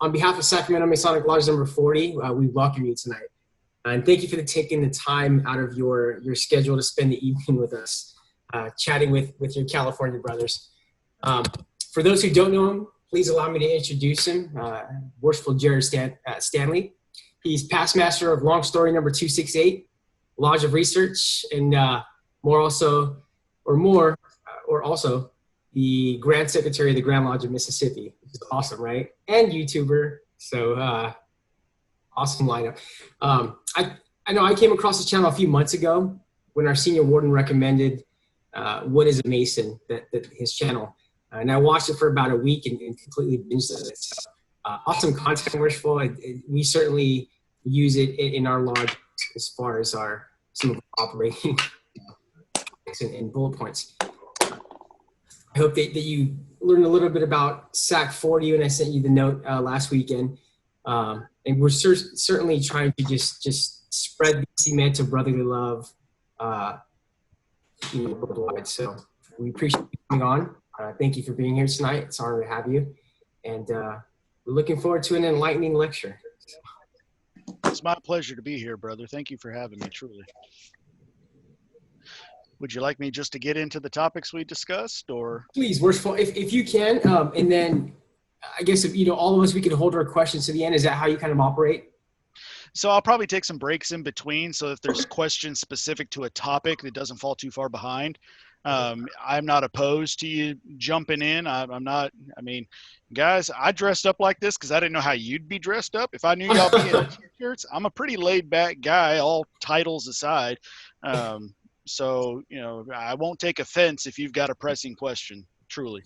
On behalf of Sacramento Masonic Lodge number 40, we welcome you tonight. And thank you for taking the time out of your schedule to spend the evening with us, chatting with your California brothers. For those who don't know him, please allow me to introduce him, Worshipful Jared Stanley. He's past master of Long Story number 268, Lodge of Research, and also the Grand Secretary of the Grand Lodge of Mississippi, which is awesome, right? And YouTuber, so awesome lineup. I know I came across this channel a few months ago when our senior warden recommended What is a Mason, that his channel. And I watched it for about a week and completely binged it. So, awesome content, Worshipful. We certainly use it in our lodge as far as some of our operating and bullet points. I hope that you learned a little bit about Sac40 when I sent you the note last weekend. And we're certainly trying to just spread the cement of brotherly love worldwide. So we appreciate you coming on. Thank you for being here tonight. It's an honor to have you. And we're looking forward to an enlightening lecture. It's my pleasure to be here, brother. Thank you for having me, truly. Would you like me just to get into the topics we discussed, or? Please, Worshipful, if you can, and then I guess if all of us, we can hold our questions to the end. Is that how you kind of operate? So I'll probably take some breaks in between. So if there's questions specific to a topic that doesn't fall too far behind, I'm not opposed to you jumping in. I'm not. I mean, guys, I dressed up like this because I didn't know how you'd be dressed up. If I knew y'all be in t-shirts, I'm a pretty laid back guy, all titles aside. So, I won't take offense if you've got a pressing question, truly.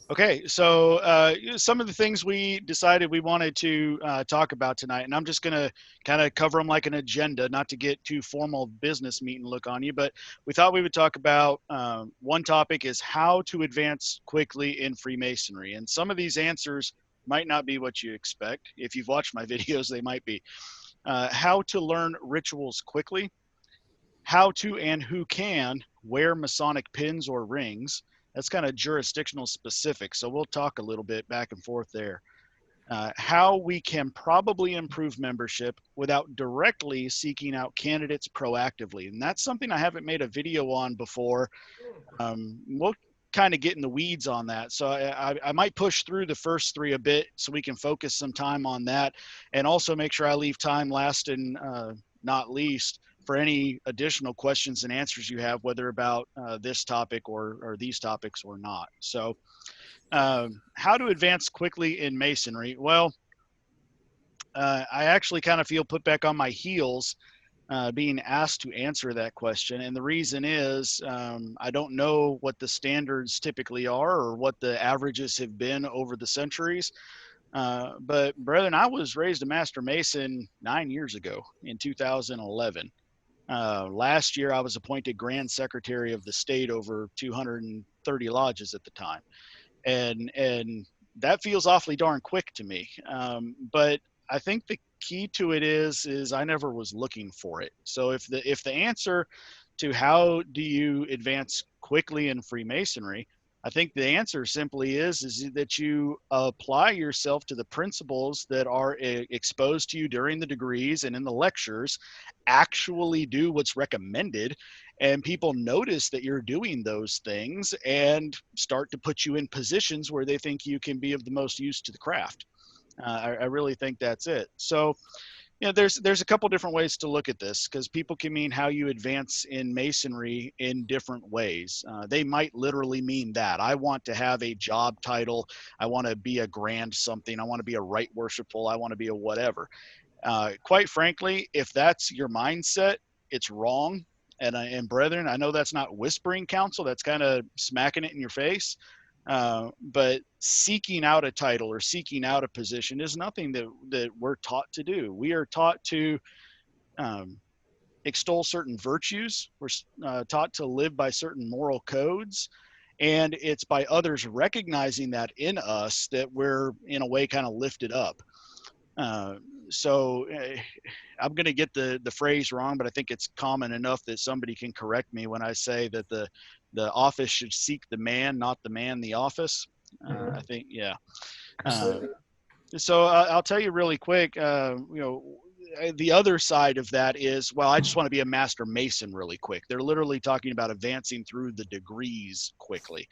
Okay, so some of the things we decided we wanted to talk about tonight, and I'm just going to kind of cover them like an agenda, not to get too formal business meeting look on you, but we thought we would talk about one topic is how to advance quickly in Freemasonry. And some of these answers might not be what you expect. If you've watched my videos, they might be. How to learn rituals quickly, how to and who can wear Masonic pins or rings. That's kind of jurisdictional specific, so we'll talk a little bit back and forth there. How we can probably improve membership without directly seeking out candidates proactively. And that's something I haven't made a video on before. We'll kind of get in the weeds on that. So I might push through the first three a bit so we can focus some time on that, and also make sure I leave time last and not least for any additional questions and answers you have, whether about this topic or these topics or not. So how to advance quickly in Masonry? Well, I actually kind of feel put back on my heels being asked to answer that question. And the reason is I don't know what the standards typically are or what the averages have been over the centuries. But brethren, I was raised a Master Mason 9 years ago in 2011. Last year, I was appointed Grand Secretary of the state over 230 lodges at the time. And that feels awfully darn quick to me. But I think the key to it is I never was looking for it. So if the answer to how do you advance quickly in Freemasonry, I think the answer simply is that you apply yourself to the principles that are exposed to you during the degrees and in the lectures, actually do what's recommended, and people notice that you're doing those things and start to put you in positions where they think you can be of the most use to the craft. I really think that's it. So, there's a couple different ways to look at this, because people can mean how you advance in Masonry in different ways. They might literally mean that. I want to have a job title. I want to be a grand something. I want to be a right worshipful. I want to be a whatever. Quite frankly, if that's your mindset, it's wrong. And brethren, I know that's not whispering counsel. That's kind of smacking it in your face. But seeking out a title or seeking out a position is nothing that we're taught to do. We are taught to extol certain virtues. We're taught to live by certain moral codes. And it's by others recognizing that in us that we're, in a way, kind of lifted up. So I'm going to get the phrase wrong, but I think it's common enough that somebody can correct me when I say that the the office should seek the man, not the man the office. Mhm. I think, yeah. Absolutely. So I'll tell you really quick, the other side of that is, well, I just want to be a master mason really quick. They're literally talking about advancing through the degrees quickly.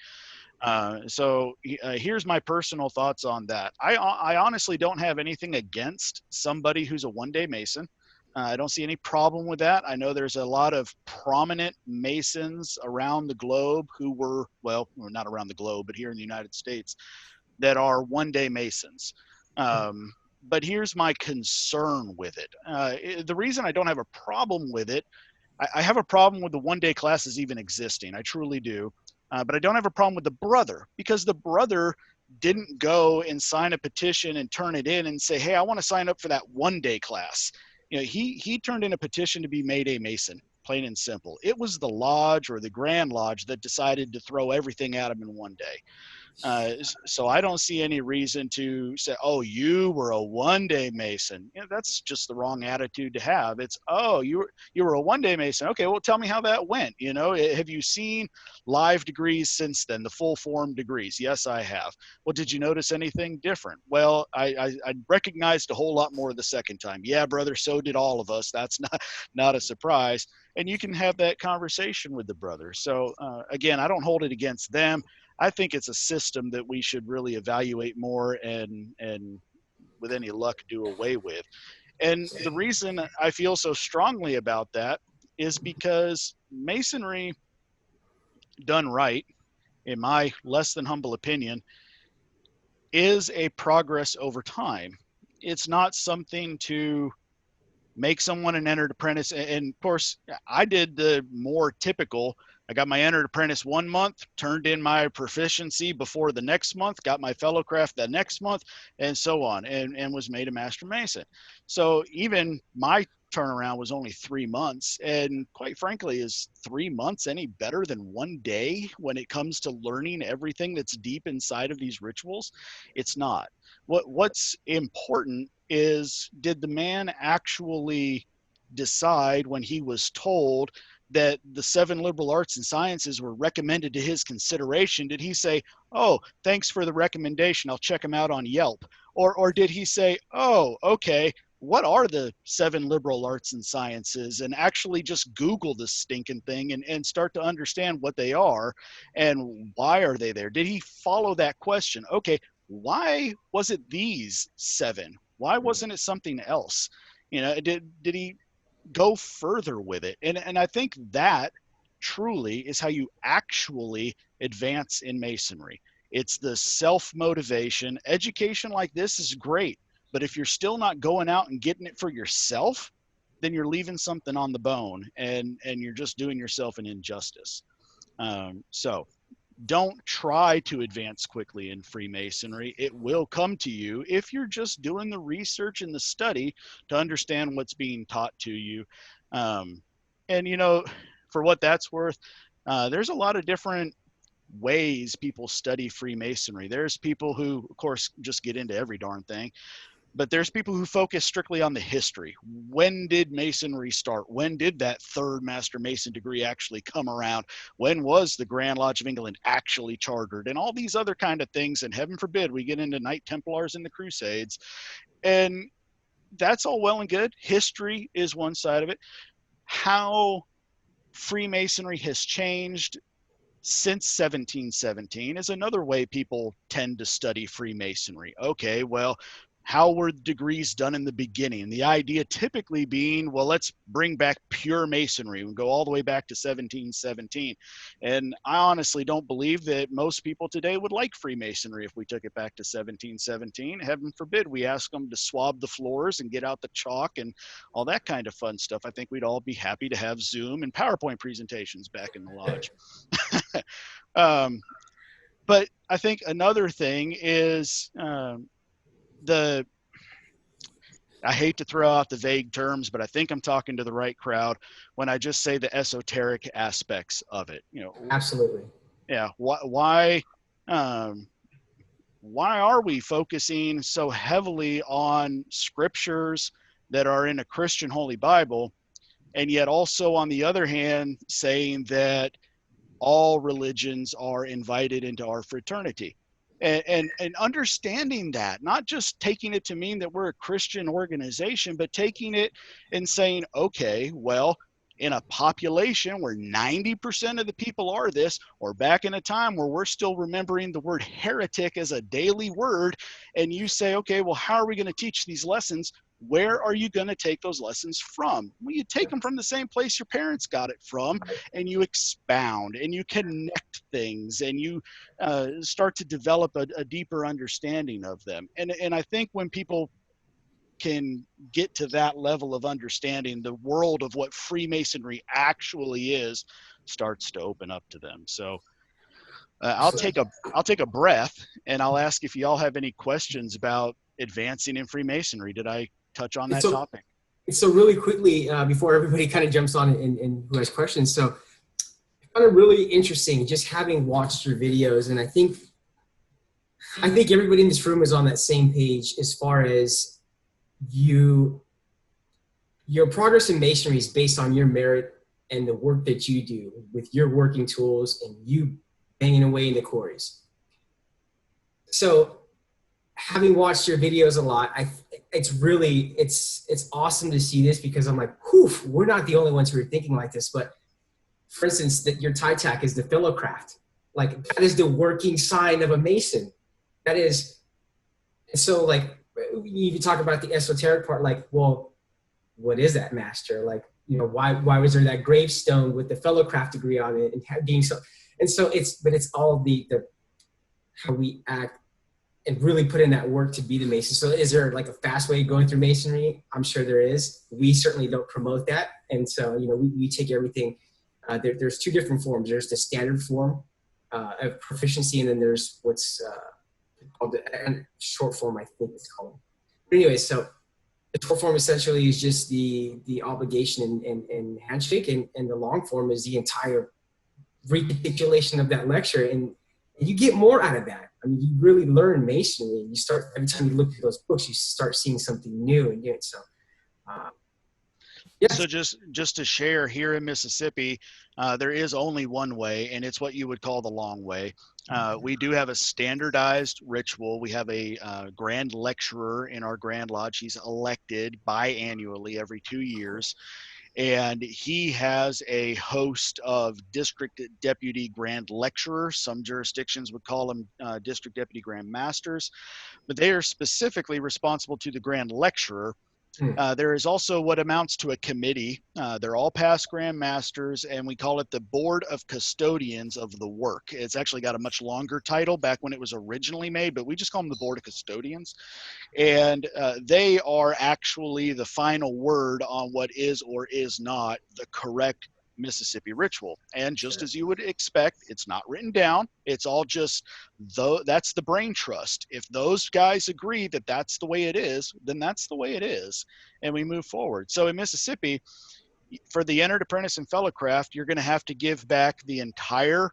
Here's my personal thoughts on that. I honestly don't have anything against somebody who's a one-day mason. I don't see any problem with that. I know there's a lot of prominent masons around the globe who were, well, not around the globe, but here in the United States, that are one-day masons. But here's my concern with it. The reason I don't have a problem with it, I have a problem with the one-day classes even existing. I truly do. But I don't have a problem with the brother, because the brother didn't go and sign a petition and turn it in and say, hey, I want to sign up for that one-day class. He turned in a petition to be made a mason, plain and simple. It was the lodge or the Grand Lodge that decided to throw everything at him in one day. So I don't see any reason to say, oh, you were a one-day Mason. That's just the wrong attitude to have. It's, oh, you were a one-day Mason. Okay, well, tell me how that went. Have you seen live degrees since then, the full form degrees? Yes, I have. Well, did you notice anything different? Well, I recognized a whole lot more the second time. Yeah, brother, so did all of us. That's not a surprise. And you can have that conversation with the brother. So again, I don't hold it against them. I think it's a system that we should really evaluate more and with any luck do away with. And the reason I feel so strongly about that is because Masonry done right, in my less than humble opinion, is a progress over time. It's not something to make someone an entered apprentice. And of course, I did the more typical. I got my entered apprentice 1 month, turned in my proficiency before the next month, got my fellow craft the next month, and so on, and was made a master mason. So even my turnaround was only 3 months. And quite frankly, is 3 months any better than 1 day when it comes to learning everything that's deep inside of these rituals? It's not. What's important is, did the man actually decide when he was told that the 7 liberal arts and sciences were recommended to his consideration? Did he say, oh, thanks for the recommendation, I'll check them out on Yelp? Or did he say, oh, okay, what are the 7 liberal arts and sciences, and actually just Google this stinking thing and start to understand what they are and why are they there? Did he follow that question? Okay, why was it these 7? Why wasn't it something else? Did he go further with it? And I think that truly is how you actually advance in Masonry. It's the self-motivation. Education like this is great, but if you're still not going out and getting it for yourself, then you're leaving something on the bone, and you're just doing yourself an injustice. So don't try to advance quickly in Freemasonry. It will come to you if you're just doing the research and the study to understand what's being taught to you. And for what that's worth, there's a lot of different ways people study Freemasonry. There's people who, of course, just get into every darn thing. But there's people who focus strictly on the history. When did Masonry start? When did that 3rd Master Mason degree actually come around? When was the Grand Lodge of England actually chartered? And all these other kind of things. And heaven forbid we get into Knight Templars and the Crusades. And that's all well and good. History is one side of it. How Freemasonry has changed since 1717 is another way people tend to study Freemasonry. Okay, well, how were degrees done in the beginning? The idea typically being, well, let's bring back pure Masonry and go all the way back to 1717. And I honestly don't believe that most people today would like Freemasonry if we took it back to 1717. Heaven forbid we ask them to swab the floors and get out the chalk and all that kind of fun stuff. I think we'd all be happy to have Zoom and PowerPoint presentations back in the lodge. But I think another thing is I hate to throw out the vague terms, but I think I'm talking to the right crowd when I just say the esoteric aspects of it. Absolutely. Yeah. Why are we focusing so heavily on scriptures that are in a Christian Holy Bible, and yet also on the other hand saying that all religions are invited into our fraternity. And understanding that, not just taking it to mean that we're a Christian organization, but taking it and saying, okay, well, in a population where 90% of the people are this, or back in a time where we're still remembering the word heretic as a daily word, and you say, okay, well, how are we going to teach these lessons? Where are you going to take those lessons from? Well, you take them from the same place your parents got it from, and you expound and you connect things, and you start to develop a deeper understanding of them. And I think when people can get to that level of understanding, the world of what Freemasonry actually is starts to open up to them. So I'll take a breath, and I'll ask if y'all have any questions about advancing in Freemasonry. Did I touch on that topic? So really quickly, before everybody kind of jumps on and who has questions, so kind of really interesting just having watched your videos, and I think everybody in this room is on that same page as far as your progress in Masonry is based on your merit and the work that you do with your working tools and you banging away in the quarries. So having watched your videos a lot, it's awesome to see this, because I'm like, whew, we're not the only ones who are thinking like this. But for instance, that your tie tack is the fellowcraft. Like, that is the working sign of a Mason. That is, so like, you can talk about the esoteric part, like, well, what is that, master? Like, you know, why was there that gravestone with the fellowcraft degree on it, and being so, and so it's all the how we act and really put in that work to be the Mason. So is there like a fast way going through Masonry? I'm sure there is. We certainly don't promote that. And so, you know, we take everything. There's two different forms. There's the standard form of proficiency, and then there's what's called the short form, I think it's called. But anyway, so the short form essentially is just the obligation and handshake, and the long form is the entire recapitulation of that lecture, and you get more out of that. I mean, you really learn Masonry. You start, every time you look at those books, you start seeing something new and new. So, yeah. So just to share, here in Mississippi, there is only one way, and it's what you would call the long way. We do have a standardized ritual. We have a grand lecturer in our Grand Lodge. He's elected biannually every 2 years. And he has a host of district deputy grand lecturers. Some jurisdictions would call them district deputy grand masters, but they are specifically responsible to the grand lecturer. There is also what amounts to a committee. They're all past grand masters, and we call it the Board of Custodians of the Work. It's actually got a much longer title back when it was originally made, but we just call them the Board of Custodians. And they are actually the final word on what is or is not the correct Mississippi ritual. And just as you would expect, it's not written down. It's all just, that's the brain trust. If those guys agree that that's the way it is, then that's the way it is. And we move forward. So in Mississippi, for the entered apprentice and fellowcraft, you're going to have to give back the entire,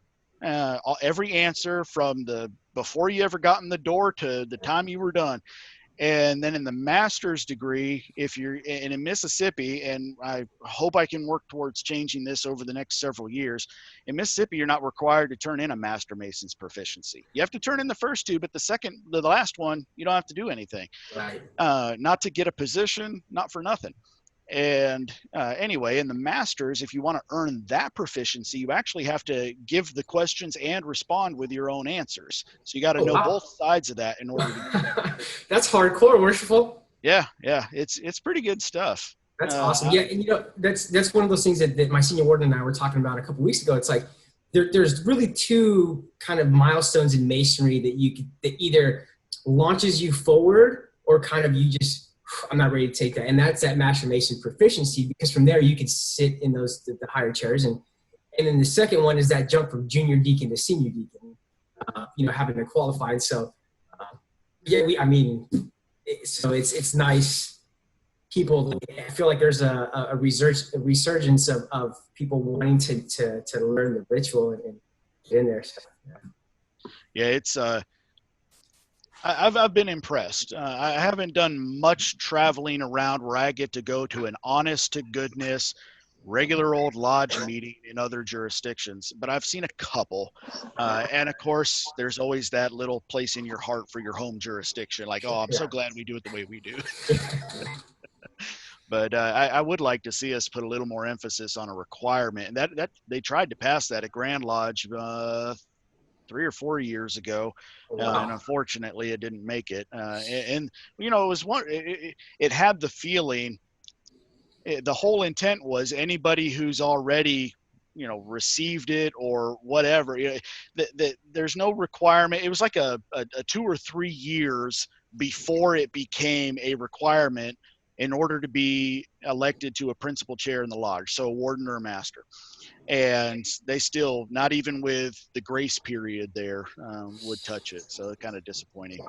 every answer from the before you ever got in the door to the time you were done. And then in the master's degree, if you're in Mississippi, and I hope I can work towards changing this over the next several years, in Mississippi, you're not required to turn in a Master Mason's proficiency. You have to turn in the first two, but the last one, you don't have to do anything. right. Not to get a position, not for nothing. And anyway, in the masters, if you want to earn that proficiency, you actually have to give the questions and respond with your own answers. So you got to know both sides of that in order to That's hardcore, worshipful. Yeah, it's pretty good stuff. That's awesome. Yeah, and you know, that's one of those things that my senior warden and I were talking about a couple weeks ago. It's like there's really two kind of milestones in Masonry that either launches you forward, or kind of you just, I'm not ready to take that. And that's that Master Mason proficiency, because from there you can sit in those the higher chairs. And then the second one is that jump from junior deacon to senior deacon, you know, having to qualify. And so, so it's nice. People, I feel like there's a resurgence of people wanting to learn the ritual and get in there. So, yeah, it's I've been impressed. I haven't done much traveling around where I get to go to an honest to goodness regular old lodge meeting in other jurisdictions, but I've seen a couple. And of course, there's always that little place in your heart for your home jurisdiction. Like, oh, I'm so glad we do it the way we do. But I would like to see us put a little more emphasis on a requirement. And that they tried to pass that at Grand Lodge 3 or 4 years ago, and unfortunately it didn't make it. And you know, it was it had the feeling, the whole intent was anybody who's already, you know, received it or whatever, you know, there's no requirement. It was like a 2 or 3 years before it became a requirement in order to be elected to a principal chair in the lodge, so a warden or a master. And they still, not even with the grace period there, would touch it. So kind of disappointing.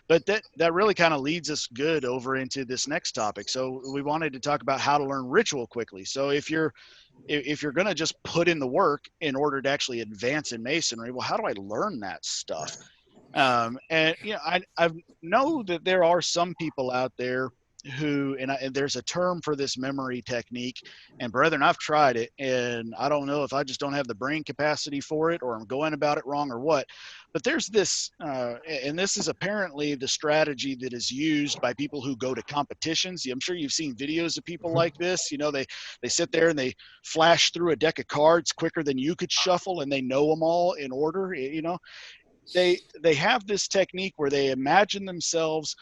But that really kind of leads us good over into this next topic. So we wanted to talk about how to learn ritual quickly. So if you're going to just put in the work in order to actually advance in Masonry, well, how do I learn that stuff? And you know, I know that there are some people out there who, and there's a term for this memory technique, and brethren, I've tried it, and I don't know if I just don't have the brain capacity for it, or I'm going about it wrong, or what. But there's this, and this is apparently the strategy that is used by people who go to competitions. I'm sure you've seen videos of people like this. You know, they sit there and they flash through a deck of cards quicker than you could shuffle, and they know them all in order. You know, they have this technique where they imagine themselves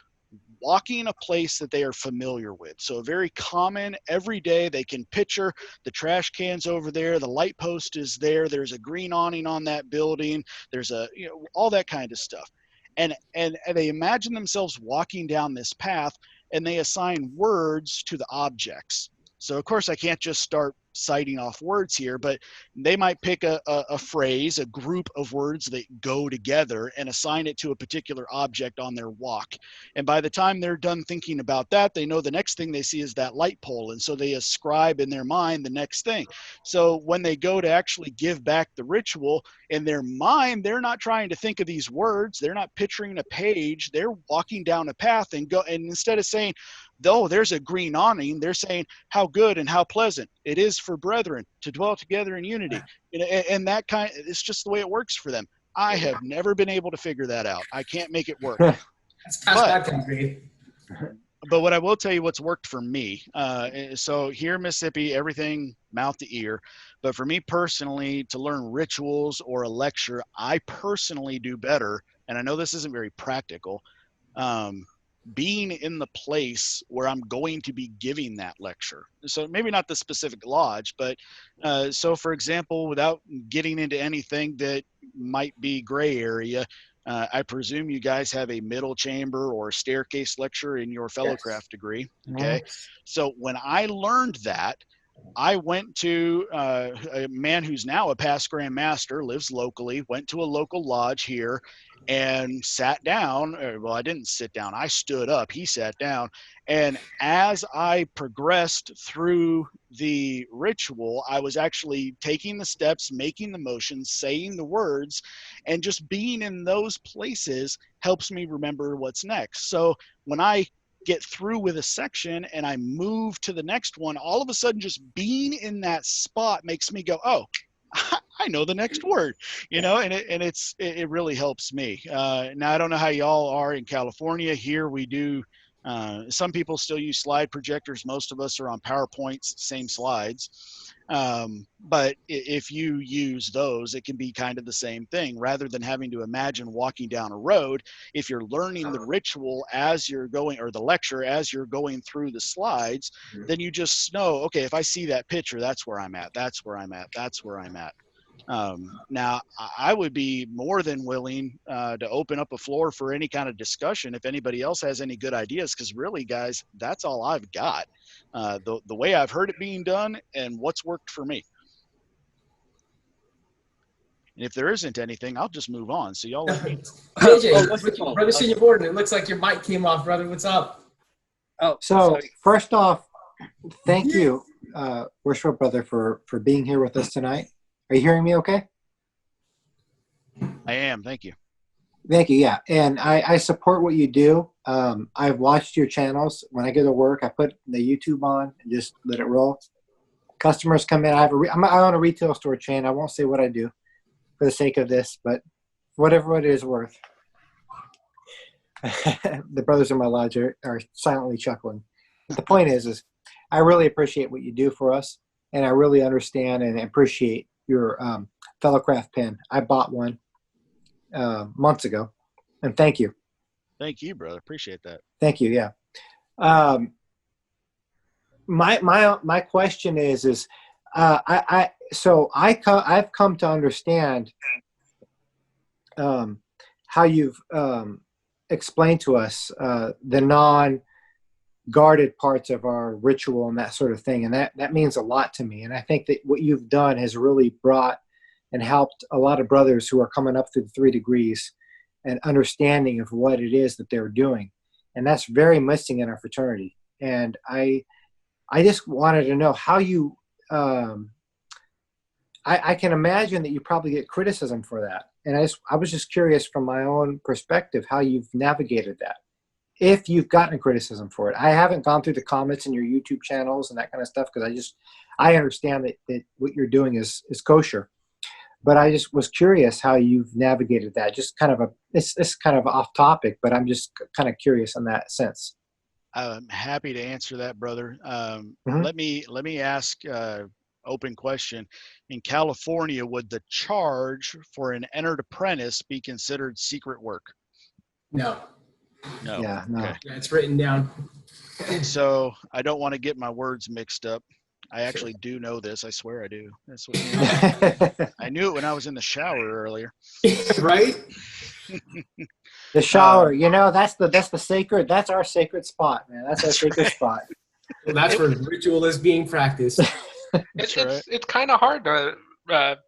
walking a place that they are familiar with. So very common, every day they can picture the trash cans over there, the light post is there, there's a green awning on that building, there's a, you know, all that kind of stuff. And they imagine themselves walking down this path, and they assign words to the objects. So of course I can't just start citing off words here, but they might pick a phrase, a group of words that go together, and assign it to a particular object on their walk. And by the time they're done thinking about that, they know the next thing they see is that light pole. And so they ascribe in their mind the next thing. So when they go to actually give back the ritual, in their mind, they're not trying to think of these words. They're not picturing a page. They're walking down a path and instead of saying, though there's a green awning, they're saying how good and how pleasant it is for brethren to dwell together in unity. And that it's just the way it works for them. I have never been able to figure that out. I can't make it work. That's past back from me. But what I will tell you, what's worked for me. So here in Mississippi, everything mouth to ear. But for me personally, to learn rituals or a lecture, I personally do better. And I know this isn't very practical. Being in the place where I'm going to be giving that lecture. So maybe not the specific lodge, but so for example, without getting into anything that might be gray area, I presume you guys have a middle chamber or staircase lecture in your fellowcraft degree. Okay. So when I learned that, I went to a man who's now a past Grand Master, lives locally, went to a local lodge here and sat down. Well, I didn't sit down. I stood up. He sat down. And as I progressed through the ritual, I was actually taking the steps, making the motions, saying the words, and just being in those places helps me remember what's next. So when I get through with a section and I move to the next one, all of a sudden just being in that spot makes me go, oh, I know the next word, you know, and it really helps me. Now I don't know how y'all are in California. Here we do. Some people still use slide projectors. Most of us are on PowerPoints, same slides. But if you use those, it can be kind of the same thing. Rather than having to imagine walking down a road, if you're learning the ritual as you're going, or the lecture as you're going through the slides, then you just know, okay, if I see that picture, that's where I'm at, that's where I'm at, that's where I'm at. Now, I would be more than willing to open up a floor for any kind of discussion if anybody else has any good ideas, because really, guys, that's all I've got. The way I've heard it being done and what's worked for me. And if there isn't anything, I'll just move on. So y'all let me. JJ, brother senior warden, it looks like your mic came off, brother. What's up? Oh, so first off, thank you, worship brother, for being here with us tonight. Are you hearing me okay? I am. Thank you. Thank you. Yeah. And I support what you do. I've watched your channels. When I go to work, I put the YouTube on and just let it roll. customers come in. I own a retail store chain. I won't say what I do for the sake of this, but whatever it is worth. The brothers in my lodge are silently chuckling. But the point is I really appreciate what you do for us, and I really understand and appreciate your fellow craft pen. I bought one months ago, and thank you. Thank you, brother. Appreciate that. Thank you. Yeah. My question is I've come to understand how you've explained to us the non-guarded parts of our ritual and that sort of thing, and that means a lot to me. And I think that what you've done has really brought and helped a lot of brothers who are coming up through the 3 degrees and understanding of what it is that they're doing, and that's very missing in our fraternity. And I just wanted to know how you. I can imagine that you probably get criticism for that, and I was just curious from my own perspective how you've navigated that, if you've gotten criticism for it. I haven't gone through the comments in your YouTube channels and that kind of stuff because I understand that what you're doing is kosher, but I just was curious how you've navigated that. Just kind of it's kind of off topic, but I'm just kind of curious in that sense. I'm happy to answer that, brother. Mm-hmm. Let me ask open question. In California, would the charge for an entered apprentice be considered secret work? No. No. Yeah, no. Okay. Yeah, it's written down. So I don't want to get my words mixed up. I actually do know this. I swear I do. That's what I knew it when I was in the shower earlier. Right? The shower, that's the sacred. That's our sacred spot, man. That's our sacred spot. Well, that's where ritual is being practiced. It's kind of hard to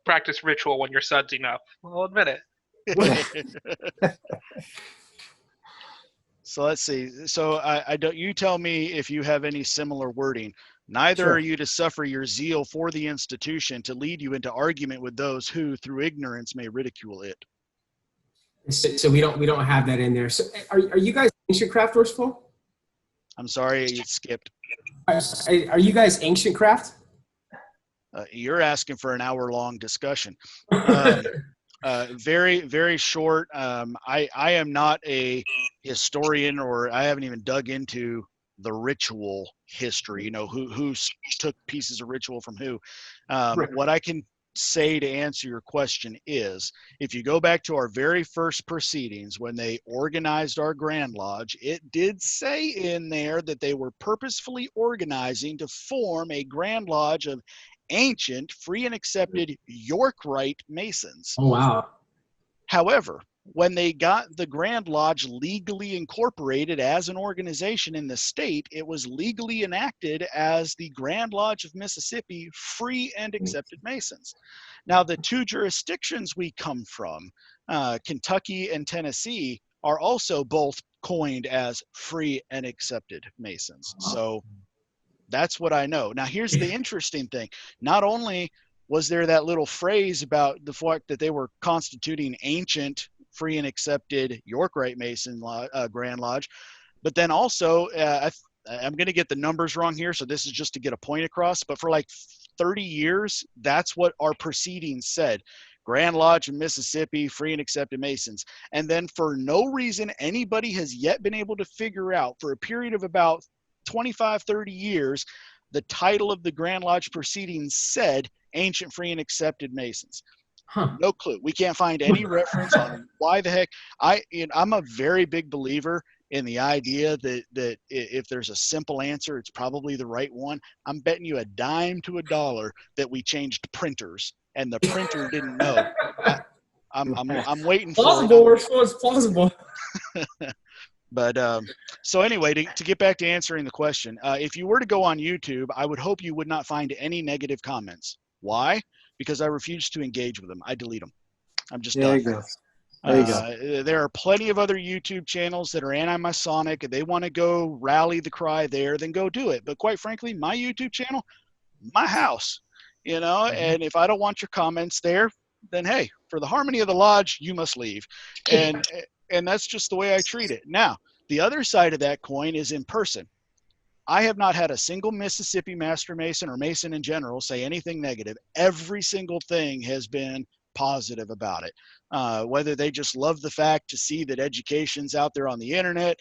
practice ritual when you're sudsing up. I'll admit it. So let's see. So I don't. You tell me if you have any similar wording. Neither Sure. are you to suffer your zeal for the institution to lead you into argument with those who, through ignorance, may ridicule it. So we don't have that in there. So are you guys ancient craft, Worshipful? I'm sorry, it skipped. Are you guys ancient craft? You're asking for an hour-long discussion. Very, very short. I am not a historian, or I haven't even dug into the ritual history, who took pieces of ritual from who. Right. What I can say to answer your question is, if you go back to our very first proceedings when they organized our Grand Lodge, it did say in there that they were purposefully organizing to form a Grand Lodge of ancient, free and accepted York Rite Masons. Oh, wow. However, when they got the Grand Lodge legally incorporated as an organization in the state, it was legally enacted as the Grand Lodge of Mississippi, Free and Accepted Masons. Now, the 2 jurisdictions we come from, Kentucky and Tennessee, are also both coined as Free and Accepted Masons. So that's what I know. Now, here's the interesting thing. Not only was there that little phrase about the fact that they were constituting ancient, free and accepted York Rite Mason Grand Lodge, but then also, I'm going to get the numbers wrong here, so this is just to get a point across, but for like 30 years, that's what our proceedings said. Grand Lodge of Mississippi, Free and Accepted Masons. And then for no reason anybody has yet been able to figure out, for a period of about 25, 30 years, the title of the Grand Lodge proceedings said Ancient, Free and Accepted Masons. Huh. No clue. We can't find any reference on why the heck. I'm a very big believer in the idea that if there's a simple answer, it's probably the right one. I'm betting you a dime to a dollar that we changed printers and the printer didn't know. I'm waiting for plausible. It's plausible. But so anyway, to get back to answering the question, if you were to go on YouTube, I would hope you would not find any negative comments. Why? Because I refuse to engage with them. I delete them. I'm just There done. you go. There you go. There are plenty of other YouTube channels that are anti-Masonic. If they want to go rally the cry there, then go do it. But quite frankly, my YouTube channel, my house, and if I don't want your comments there, then hey, for the harmony of the lodge, you must leave. And that's just the way I treat it. Now, the other side of that coin is in person. I have not had a single Mississippi Master Mason or Mason in general say anything negative. Every single thing has been positive about it. Whether they just love the fact to see that education's out there on the internet.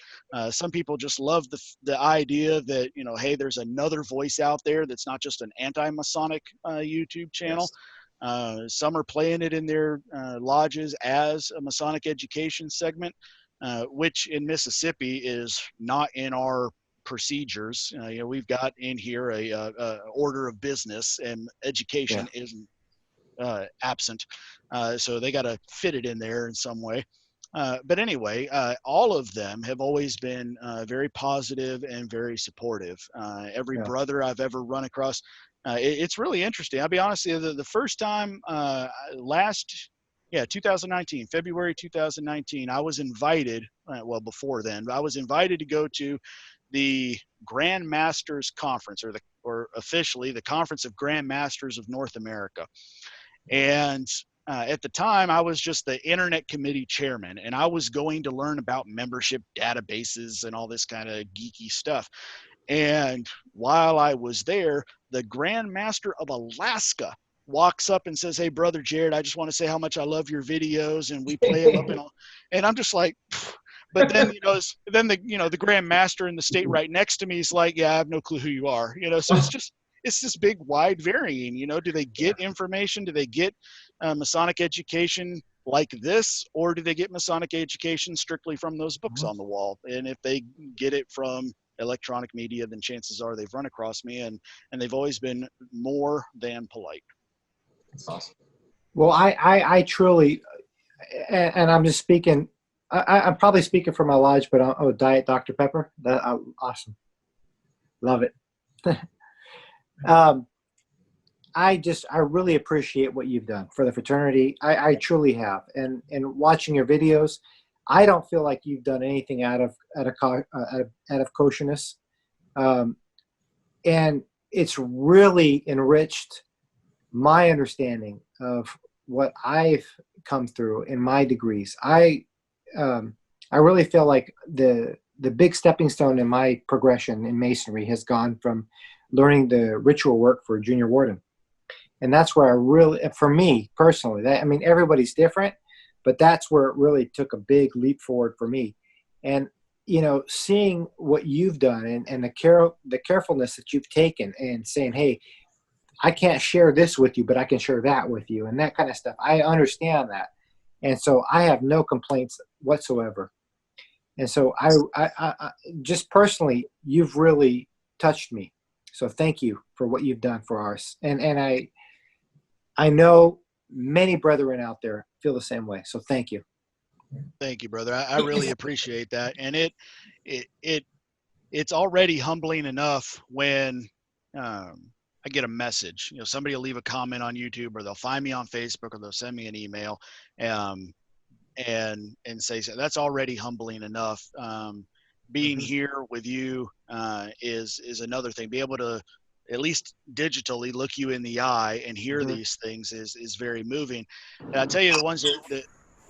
Some people just love the idea that, you know, hey, there's another voice out there that's not just an anti-Masonic YouTube channel. Yes. Some are playing it in their lodges as a Masonic education segment, which in Mississippi is not in our procedures. You know, we've got in here a order of business, and education isn't absent. So they got to fit it in there in some way. But anyway, all of them have always been very positive and very supportive. Every brother I've ever run across, it's really interesting. I'll be honest with you, the first time 2019, February 2019, I was invited, well, before then, I was invited to go to the Grand Masters Conference, or officially the Conference of Grand Masters of North America. And at the time, I was just the Internet Committee chairman, and I was going to learn about membership databases and all this kind of geeky stuff. And while I was there, the Grand Master of Alaska walks up and says, "Hey, Brother Jared, I just want to say how much I love your videos," and we play them up and all. And I'm just like, pfft. But then, you know, the Grand Master in the state right next to me is like, "Yeah, I have no clue who you are," you know. So it's this big, wide varying. You know, do they get information? Do they get Masonic education like this, or do they get Masonic education strictly from those books on the wall? And if they get it from electronic media, then chances are they've run across me, and they've always been more than polite. That's awesome. Well, I truly, and I'm just speaking. I'm probably speaking for my lodge, but Diet Dr. Pepper. That awesome, love it. I really appreciate what you've done for the fraternity. I truly have, and watching your videos, I don't feel like you've done anything out of koshness, and it's really enriched my understanding of what I've come through in my degrees. I really feel like the big stepping stone in my progression in Masonry has gone from learning the ritual work for junior warden. And that's where I really, for me personally, I mean, everybody's different, but that's where it really took a big leap forward for me. And, you know, seeing what you've done and the carefulness that you've taken and saying, hey, I can't share this with you, but I can share that with you, and that kind of stuff. I understand that. And so I have no complaints whatsoever. And so I just personally, you've really touched me. So thank you for what you've done for us. And I know many brethren out there feel the same way. So thank you. Thank you, brother. I really appreciate that. And it's already humbling enough when I get a message. You know, somebody will leave a comment on YouTube, or they'll find me on Facebook, or they'll send me an email and say, so that's already humbling enough. Being here with you is another thing. Be able to at least digitally look you in the eye and hear these things is very moving. And I tell you, the ones that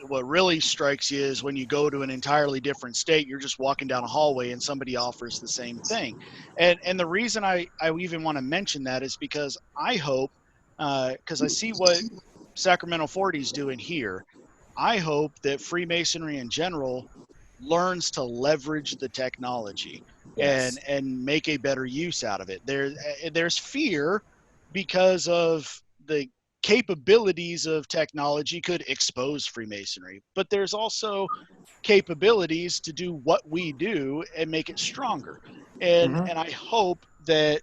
what really strikes you is when you go to an entirely different state, you're just walking down a hallway and somebody offers the same thing. And the reason I even want to mention that is because I hope, because I see what Sacramento 40 is doing here, I hope that Freemasonry in general learns to leverage the technology and make a better use out of it. There's fear because of the capabilities of technology could expose Freemasonry, but there's also capabilities to do what we do and make it stronger. And I hope that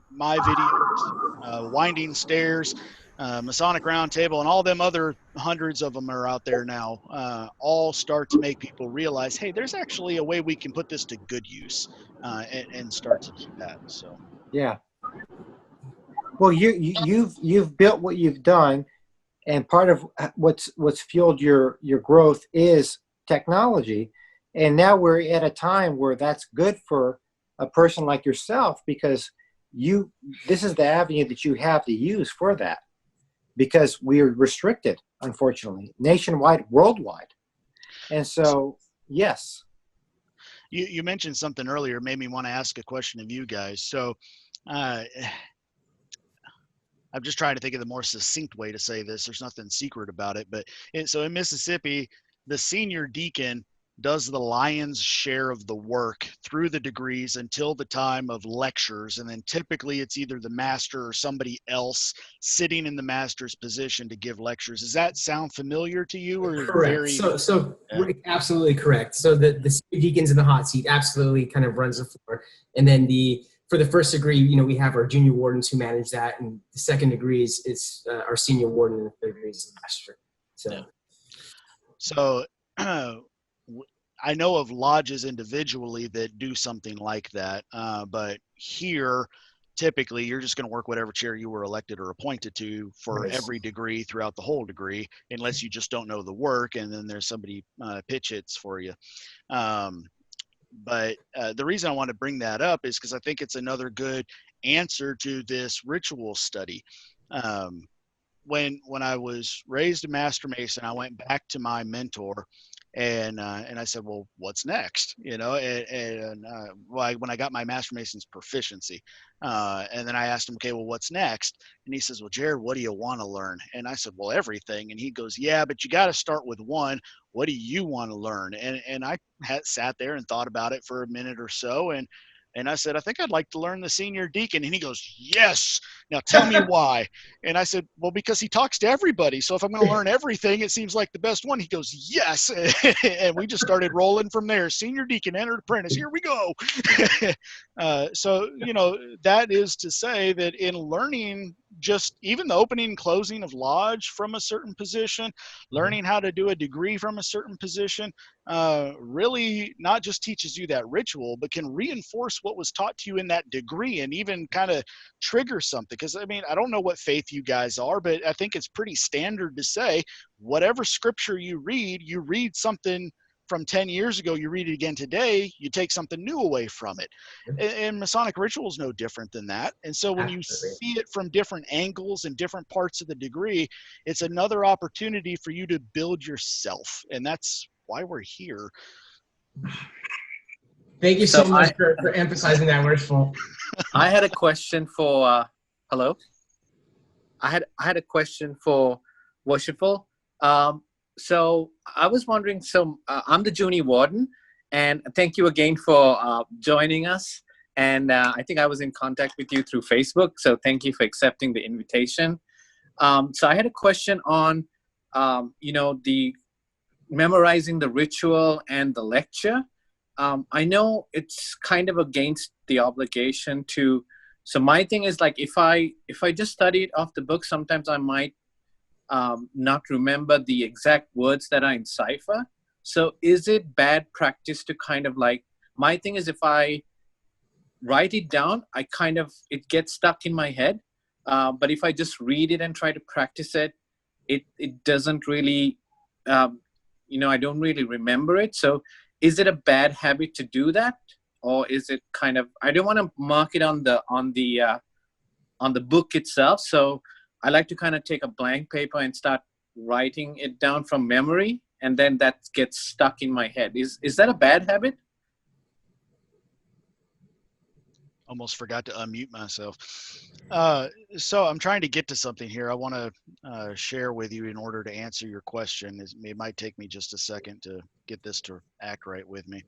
my videos, Winding Stairs, Masonic Roundtable, and all them other hundreds of them are out there now, all start to make people realize, hey, there's actually a way we can put this to good use, and start to do that. So yeah. Well, you've built what you've done, and part of what's fueled your growth is technology. And now we're at a time where that's good for a person like yourself, because this is the avenue that you have to use for that, because we are restricted, unfortunately, nationwide, worldwide. And so, yes. You mentioned something earlier, made me want to ask a question of you guys. So I'm just trying to think of the more succinct way to say this. There's nothing secret about it, but so in Mississippi, the senior deacon does the lion's share of the work through the degrees until the time of lectures. And then typically it's either the master or somebody else sitting in the master's position to give lectures. Does that sound familiar to you? Or Correct. Yeah. Absolutely correct. So the senior deacon's in the hot seat, absolutely kind of runs the floor. And then for the first degree, we have our junior wardens who manage that. And the second degree is our senior warden, and the third degree is the master. So I know of lodges individually that do something like that, but here, typically, you're just going to work whatever chair you were elected or appointed to for every degree throughout the whole degree, unless you just don't know the work, and then there's somebody pitch hits for you. But the reason I want to bring that up is because I think it's another good answer to this ritual study. When I was raised a Master Mason, I went back to my mentor, and I said, well, what's next? When I got my Master Mason's proficiency, and then I asked him, okay, well, what's next? And he says, well, Jared, what do you want to learn? And I said, well, everything. And he goes, yeah, but you got to start with one. What do you want to learn? And I sat there and thought about it for a minute or so, and I said, I think I'd like to learn the senior deacon. And he goes, yes. Now tell me why. And I said, well, because he talks to everybody. So if I'm going to learn everything, it seems like the best one. He goes, yes. And we just started rolling from there. Senior deacon, entered apprentice. Here we go. So, that is to say that in learning just even the opening and closing of lodge from a certain position, learning how to do a degree from a certain position, really not just teaches you that ritual, but can reinforce what was taught to you in that degree and even kind of trigger something. Because I don't know what faith you guys are, but I think it's pretty standard to say whatever scripture you read something from 10 years ago, you read it again today, you take something new away from it. And Masonic ritual is no different than that. And so when you see it from different angles and different parts of the degree, it's another opportunity for you to build yourself. And that's why we're here. Thank you so much for emphasizing that ritual. I had a question for, hello? I had a question for Worshipful. So I was wondering, I'm the junior warden, and thank you again for joining us. And I think I was in contact with you through Facebook, so thank you for accepting the invitation. So I had a question on, the memorizing the ritual and the lecture. I know it's kind of against the obligation to. So my thing is, like, if I just study it off the book, sometimes I might not remember the exact words that are in cipher. So is it bad practice to kind of like, my thing is if I write it down, it gets stuck in my head. But if I just read it and try to practice it, it doesn't really, I don't really remember it. So is it a bad habit to do that? Or is it kind of, I don't want to mark it on the book itself. So I like to kind of take a blank paper and start writing it down from memory, and then that gets stuck in my head. Is that a bad habit? Almost forgot to unmute myself. So I'm trying to get to something here. I want to share with you in order to answer your question. It might take me just a second to get this to act right with me.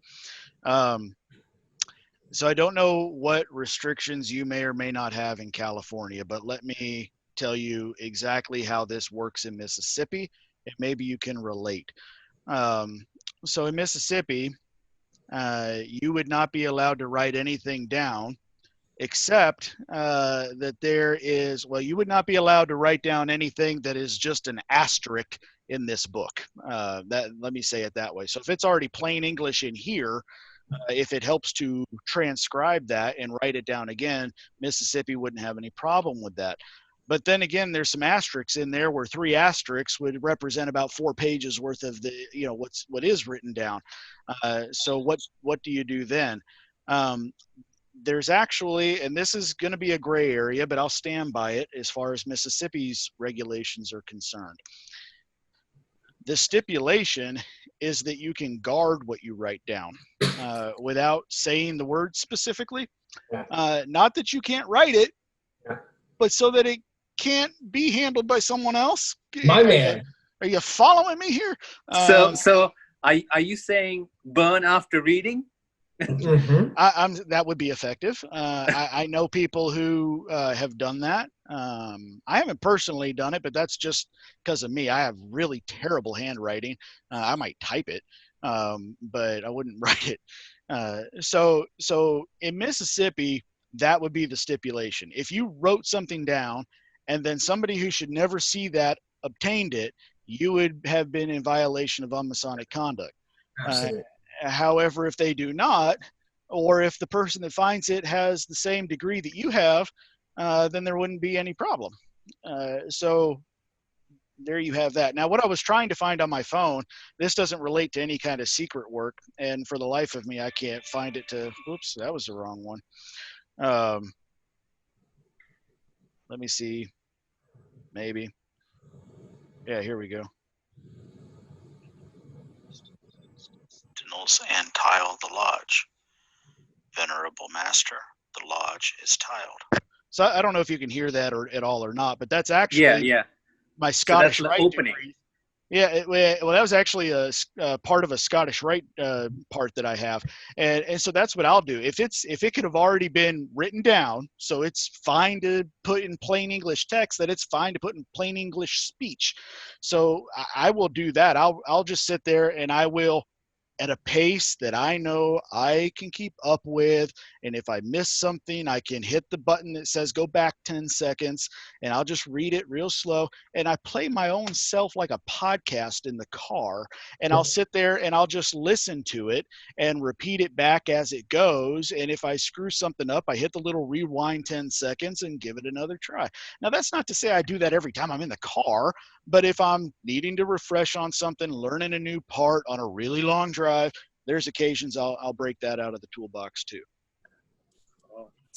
So I don't know what restrictions you may or may not have in California, but let me tell you exactly how this works in Mississippi, and maybe you can relate. So in Mississippi, you would not be allowed to write anything down except that you would not be allowed to write down anything that is just an asterisk in this book. Let me say it that way. So if it's already plain English in here, if it helps to transcribe that and write it down again, Mississippi wouldn't have any problem with that. But then again, there's some asterisks in there where 3 asterisks would represent about 4 pages worth of the, what is written down. So what do you do then? There's actually, and this is going to be a gray area, but I'll stand by it as far as Mississippi's regulations are concerned. The stipulation is that you can guard what you write down without saying the word specifically. Not that you can't write it, but so that it can't be handled by someone else. My man. Are you following me here? So are you saying burn after reading? Mm-hmm. That would be effective. I know people who have done that. I haven't personally done it, but that's just because of me. I have really terrible handwriting. I might type it, but I wouldn't write it. So in Mississippi, that would be the stipulation. If you wrote something down and then somebody who should never see that obtained it, you would have been in violation of unmasonic conduct. Absolutely. However, if they do not, or if the person that finds it has the same degree that you have, then there wouldn't be any problem. So there you have that. Now, what I was trying to find on my phone, this doesn't relate to any kind of secret work, and for the life of me, I can't find it to, oops, that was the wrong one. Let me see, maybe. Yeah, here we go. And tile the lodge. Venerable master, the lodge is tiled. So I don't know if you can hear that at all or not, but that's actually my Scottish Rite opening. degree. Yeah, well, that was actually a part of a Scottish Rite part that I have, and so that's what I'll do. If it could have already been written down, so it's fine to put in plain English text, that it's fine to put in plain English speech. So I will do that. I'll just sit there and I will, at a pace that I know I can keep up with. And if I miss something, I can hit the button that says go back 10 seconds and I'll just read it real slow. And I play my own self like a podcast in the car, and I'll sit there and I'll just listen to it and repeat it back as it goes. And if I screw something up, I hit the little rewind 10 seconds and give it another try. Now, that's not to say I do that every time I'm in the car, but if I'm needing to refresh on something, learning a new part on a really long drive, there's occasions I'll break that out of the toolbox too.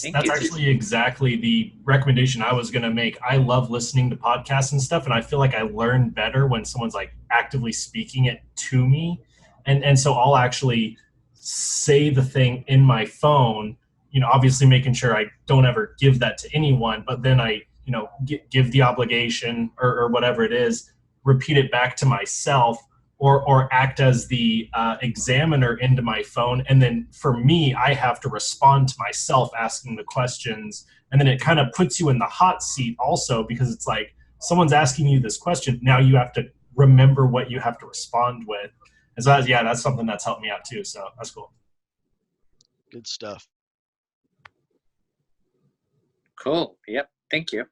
That's actually exactly the recommendation I was going to make. I love listening to podcasts and stuff, and I feel like I learn better when someone's like actively speaking it to me. And so I'll actually say the thing in my phone, obviously making sure I don't ever give that to anyone, but then I, give the obligation or whatever it is, repeat it back to myself, or act as the examiner into my phone. And then for me, I have to respond to myself asking the questions. And then it kind of puts you in the hot seat also, because it's like someone's asking you this question. Now you have to remember what you have to respond with. And so that's something that's helped me out too. So that's cool. Good stuff. Cool. Yep. Thank you.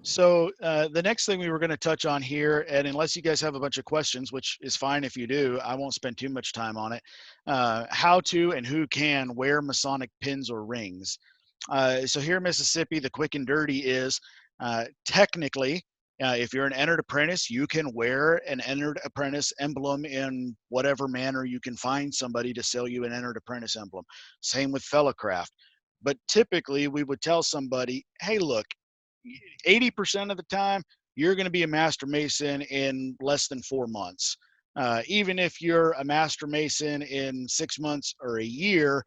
So the next thing we were going to touch on here, and unless you guys have a bunch of questions, which is fine if you do, I won't spend too much time on it, how to and who can wear Masonic pins or rings. So here in Mississippi, the quick and dirty is technically, if you're an entered apprentice, you can wear an entered apprentice emblem in whatever manner you can find somebody to sell you an entered apprentice emblem. Same with fellowcraft. But typically, we would tell somebody, hey, look, 80% of the time, you're going to be a Master Mason in less than 4 months. Even if you're a Master Mason in 6 months or a year,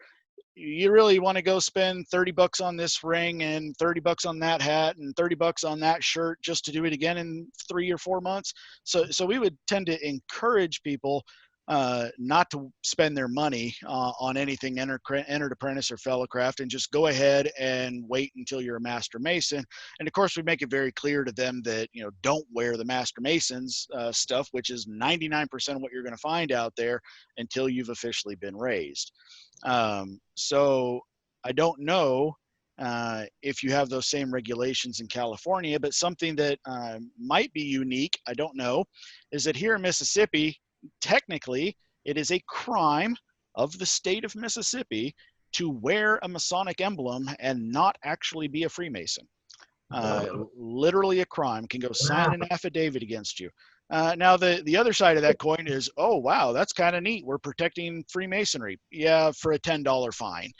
you really want to go spend $30 on this ring and $30 on that hat and $30 on that shirt just to do it again in 3 or 4 months. So we would tend to encourage people not to spend their money on anything entered apprentice or fellowcraft, and just go ahead and wait until you're a Master Mason. And of course, we make it very clear to them that, don't wear the Master Masons stuff, which is 99% of what you're going to find out there, until you've officially been raised. So I don't know if you have those same regulations in California, but something that might be unique, I don't know, is that here in Mississippi, technically, it is a crime of the state of Mississippi to wear a Masonic emblem and not actually be a Freemason. Literally a crime. Can go sign an affidavit against you. Now, the other side of that coin is, oh, wow, that's kind of neat. We're protecting Freemasonry. Yeah, for a $10 fine.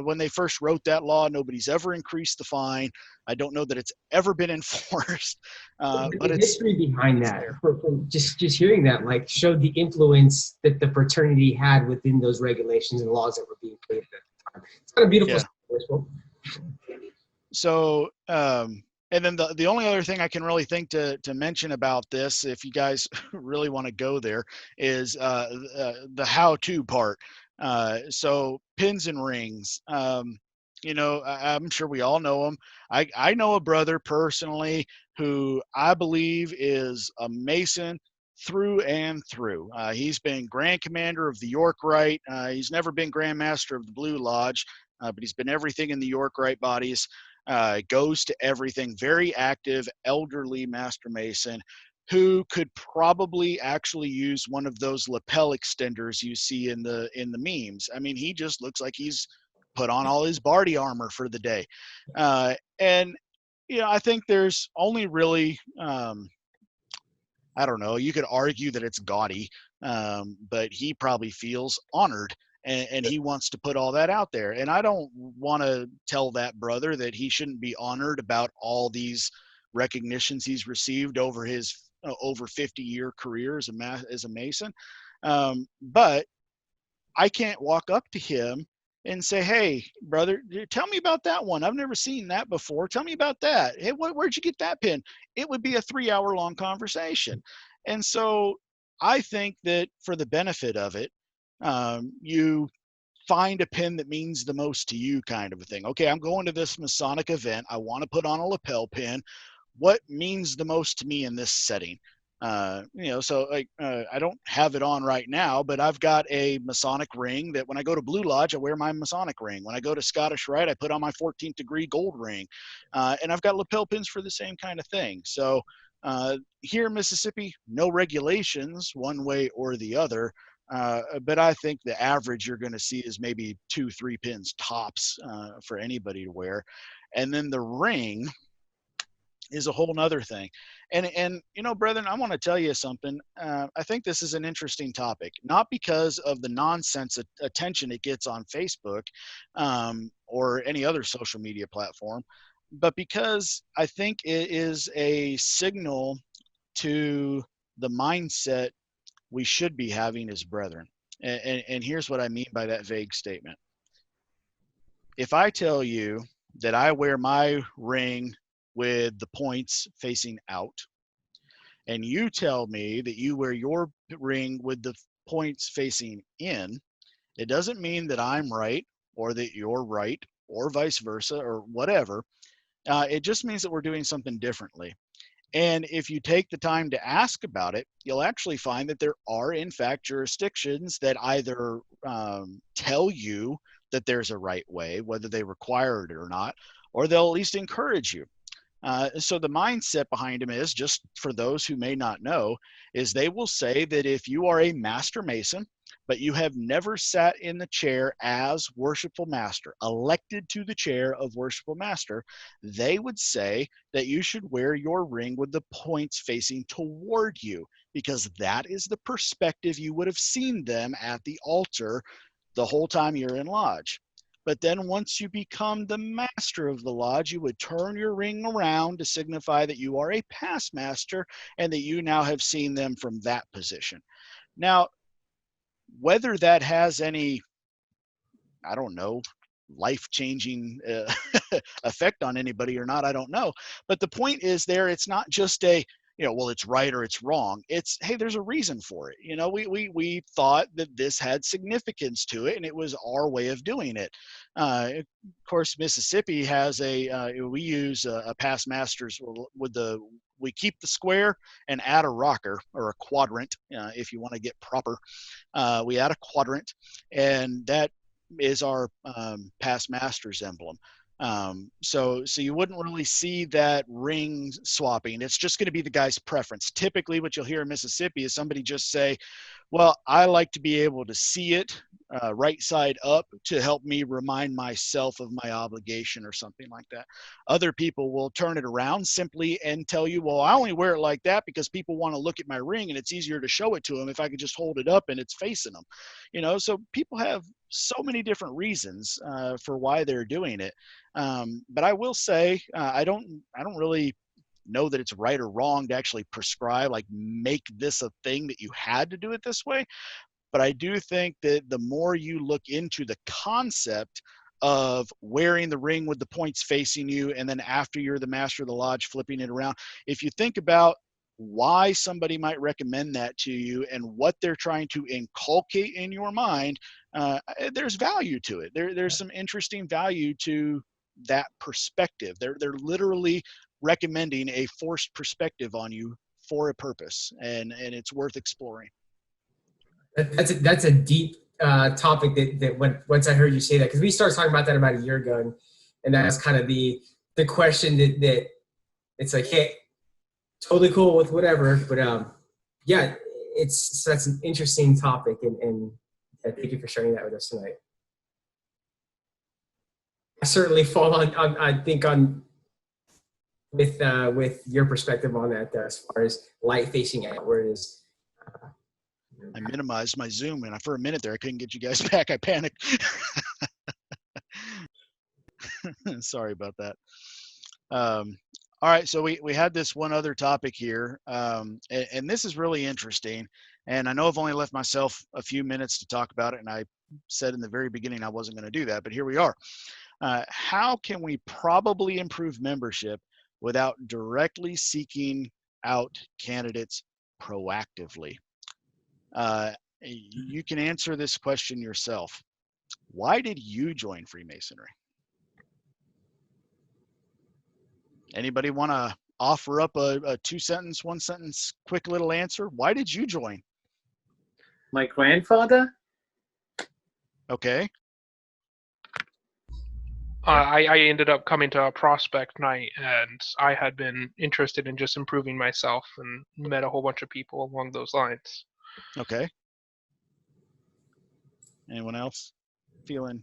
When they first wrote that law, nobody's ever increased the fine. I don't know that it's ever been enforced. But the it's history behind that, there. for just hearing that, like, showed the influence that the fraternity had within those regulations and laws that were being created at the time. It's kind of beautiful. Yeah. So, and then the only other thing I can really think to mention about this, if you guys really want to go there, is the how-to part. So pins and rings. I'm sure we all know them. I know a brother personally who I believe is a Mason through and through. He's been Grand Commander of the York Rite. He's never been Grand Master of the Blue Lodge, but he's been everything in the York Rite bodies. Goes to everything. Very active, elderly Master Mason who could probably actually use one of those lapel extenders you see in the memes. I mean, he just looks like he's put on all his Barty armor for the day. And I think there's only really I don't know, you could argue that it's gaudy, but he probably feels honored, and he wants to put all that out there. And I don't want to tell that brother that he shouldn't be honored about all these recognitions he's received over his over 50-year career as a Mason. But I can't walk up to him and say, hey, brother, tell me about that one. I've never seen that before. Tell me about that. Hey, where'd you get that pin? It would be a 3-hour long conversation. And so I think that for the benefit of it, you find a pin that means the most to you, kind of a thing. Okay, I'm going to this Masonic event. I want to put on a lapel pin. What means the most to me in this setting? So I don't have it on right now, but I've got a Masonic ring that when I go to Blue Lodge, I wear my Masonic ring. When I go to Scottish Rite, I put on my 14th degree gold ring. And I've got lapel pins for the same kind of thing. So here in Mississippi, no regulations one way or the other. But I think the average you're going to see is maybe 2-3 pins tops for anybody to wear. And then the ring is a whole nother thing. And brethren, I want to tell you something. I think this is an interesting topic, not because of the nonsense attention it gets on Facebook or any other social media platform, but because I think it is a signal to the mindset we should be having as brethren. And here's what I mean by that vague statement. If I tell you that I wear my ring with the points facing out, and you tell me that you wear your ring with the points facing in, it doesn't mean that I'm right or that you're right or vice versa or whatever. It just means that we're doing something differently. And if you take the time to ask about it, you'll actually find that there are, in fact, jurisdictions that either tell you that there's a right way, whether they require it or not, or they'll at least encourage you. So the mindset behind them is, just for those who may not know, is they will say that if you are a Master Mason, but you have never sat in the chair as Worshipful Master, elected to the chair of Worshipful Master, they would say that you should wear your ring with the points facing toward you, because that is the perspective you would have seen them at the altar the whole time you're in lodge. But then once you become the master of the lodge, you would turn your ring around to signify that you are a past master and that you now have seen them from that position. Now, whether that has any, I don't know, life-changing effect on anybody or not, I don't know. But the point is there, it's not just a, well, it's right or it's wrong. It's, hey, there's a reason for it. We thought that this had significance to it, and it was our way of doing it. Of course, Mississippi has we use a past masters with we keep the square and add a rocker or a quadrant, if you want to get proper. We add a quadrant, and that is our past masters emblem. So you wouldn't really see that ring swapping. It's just going to be the guy's preference. Typically what you'll hear in Mississippi is somebody just say, Well, I like to be able to see it right side up to help me remind myself of my obligation or something like that. Other people will turn it around simply and tell you, well, I only wear it like that because people want to look at my ring and it's easier to show it to them if I could just hold it up and it's facing them. So people have so many different reasons for why they're doing it. But I will say, I don't really know that it's right or wrong to actually prescribe, like make this a thing that you had to do it this way. But I do think that the more you look into the concept of wearing the ring with the points facing you, and then after you're the master of the lodge, flipping it around, if you think about why somebody might recommend that to you and what they're trying to inculcate in your mind, there's value to it. There's some interesting value to that perspective. They're literally recommending a forced perspective on you for a purpose, and it's worth exploring. That's a deep topic that once I heard you say that, because we started talking about that about a year ago, and that's kind of the question that it's like, hey, totally cool with whatever, but yeah, that's an interesting topic, and thank you for sharing that with us tonight. I certainly fall on I think on with your perspective on that as far as light facing outward is. I minimized my Zoom, and for a minute there, I couldn't get you guys back. I panicked. Sorry about that. All right, so we had this one other topic here, and this is really interesting. And I know I've only left myself a few minutes to talk about it, and I said in the very beginning I wasn't going to do that, but here we are. How can we probably improve membership without directly seeking out candidates proactively? You can answer this question yourself. Why did you join Freemasonry? Anybody want to offer up a 2-sentence, 1-sentence, quick little answer? Why did you join? My grandfather? Okay. I ended up coming to a prospect night, and I had been interested in just improving myself and met a whole bunch of people along those lines. Okay. Anyone else feeling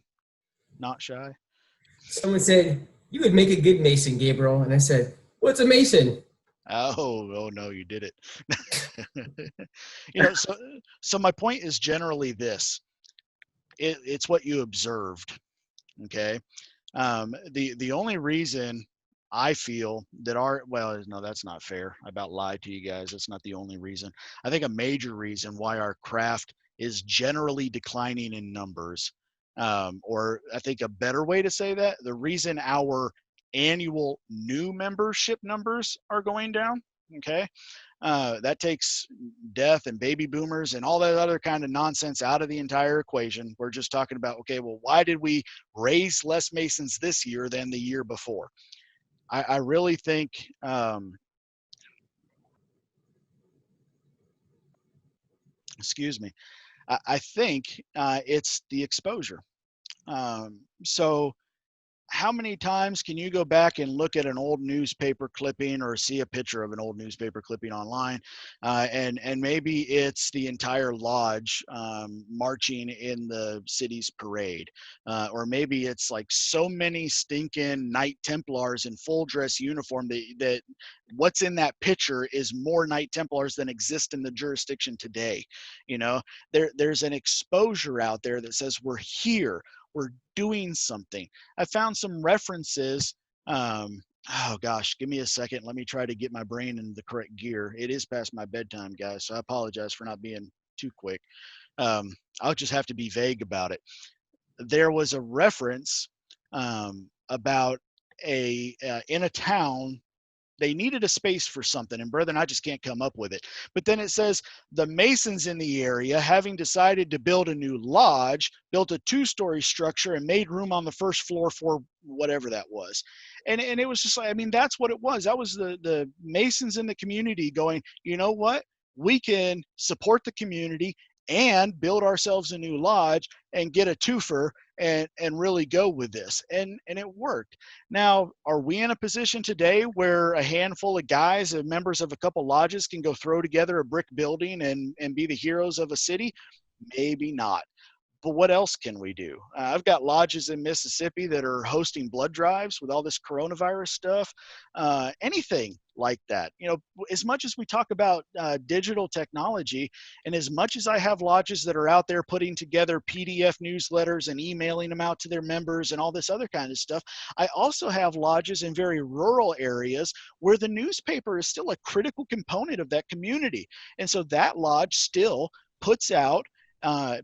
not shy? Someone said, "You would make a good Mason, Gabriel." And I said, "What's a Mason?" Oh no, you did it. So my point is generally this. It's what you observed. Okay. The only reason I feel that no, that's not fair. I about lied to you guys. That's not the only reason. I think a major reason why our craft is generally declining in numbers, or I think a better way to say that, the reason our annual new membership numbers are going down, okay, that takes death and baby boomers and all that other kind of nonsense out of the entire equation. We're just talking about, okay, well, why did we raise less Masons this year than the year before? I really think excuse me. I think it's the exposure. So how many times can you go back and look at an old newspaper clipping or see a picture of an old newspaper clipping online, and maybe it's the entire lodge marching in the city's parade, or maybe it's like so many stinking Knight Templars in full dress uniform that what's in that picture is more Knight Templars than exist in the jurisdiction today. There's an exposure out there that says we're here. We're doing something. I found some references. Oh gosh, give me a second. Let me try to get my brain in the correct gear. It is past my bedtime, guys, so I apologize for not being too quick. I'll just have to be vague about it. There was a reference about in a town. They needed a space for something, and brethren, I just can't come up with it. But then it says the Masons in the area, having decided to build a new lodge, built a 2-story structure and made room on the first floor for whatever that was. And it was just like, I mean, that's what it was. That was the Masons in the community going, you know what? We can support the community and build ourselves a new lodge and get a twofer and really go with this. And it worked. Now, are we in a position today where a handful of guys and members of a couple lodges can go throw together a brick building and be the heroes of a city? Maybe not. But what else can we do? I've got lodges in Mississippi that are hosting blood drives with all this coronavirus stuff. Anything like that. You know, as much as we talk about digital technology, and as much as I have lodges that are out there putting together PDF newsletters and emailing them out to their members and all this other kind of stuff, I also have lodges in very rural areas where the newspaper is still a critical component of that community. And so that lodge still puts out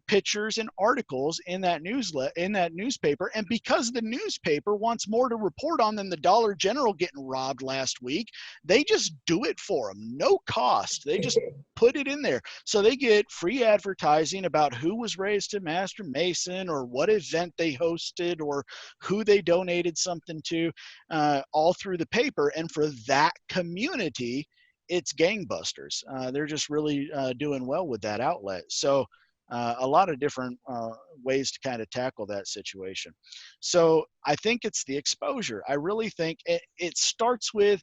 pictures and articles in that newspaper, and because the newspaper wants more to report on than the Dollar General getting robbed last week, they just do it for them, no cost. They just put it in there, so they get free advertising about who was raised a Master Mason or what event they hosted or who they donated something to, all through the paper. And for that community, it's gangbusters. They're just really doing well with that outlet. So a lot of different ways to kind of tackle that situation. So I think it's the exposure. I really think it starts with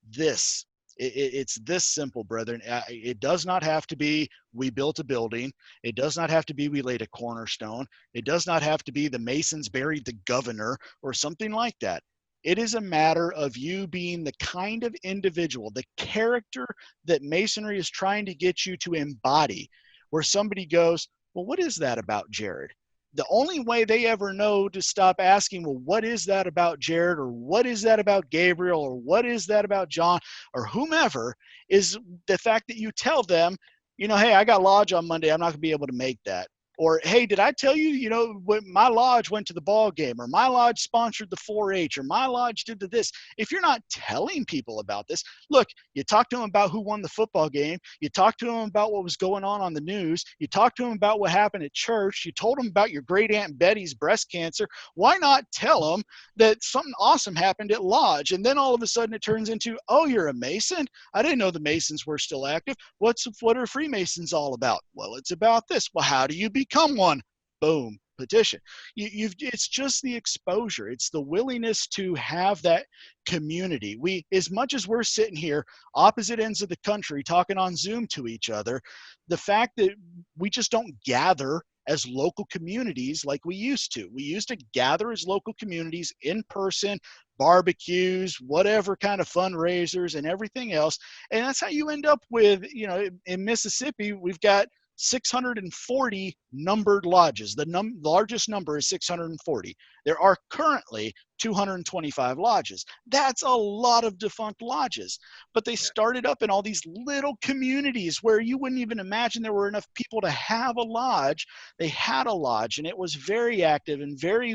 this. It's this simple, brethren. It does not have to be we built a building. It does not have to be we laid a cornerstone. It does not have to be the Masons buried the governor or something like that. It is a matter of you being the kind of individual, the character that Masonry is trying to get you to embody, where somebody goes, well, what is that about Jared? The only way they ever know to stop asking, well, what is that about Jared, or what is that about Gabriel, or what is that about John, or whomever, is the fact that you tell them, you know, hey, I got lodge on Monday. I'm not going to be able to make that. Or, hey, did I tell you, you know, when my lodge went to the ball game, or my lodge sponsored the 4-H, or my lodge did this? If you're not telling people about this, look, you talk to them about who won the football game. You talk to them about what was going on the news. You talk to them about what happened at church. You told them about your great Aunt Betty's breast cancer. Why not tell them that something awesome happened at lodge? And then all of a sudden it turns into, oh, you're a Mason? I didn't know the Masons were still active. What are Freemasons all about? Well, it's about this. Well, how do you become one? Boom, petition. It's just the exposure. It's the willingness to have that community. We, as much as we're sitting here opposite ends of the country talking on Zoom to each other, the fact that we just don't gather as local communities like we used to. We used to gather as local communities in person, barbecues, whatever kind of fundraisers and everything else. And that's how you end up with, you know, in Mississippi, we've got 640 numbered lodges. The largest number is 640. There are currently 225 lodges. That's a lot of defunct lodges, but they started up in all these little communities where you wouldn't even imagine there were enough people to have a lodge. They had a lodge, and it was very active and very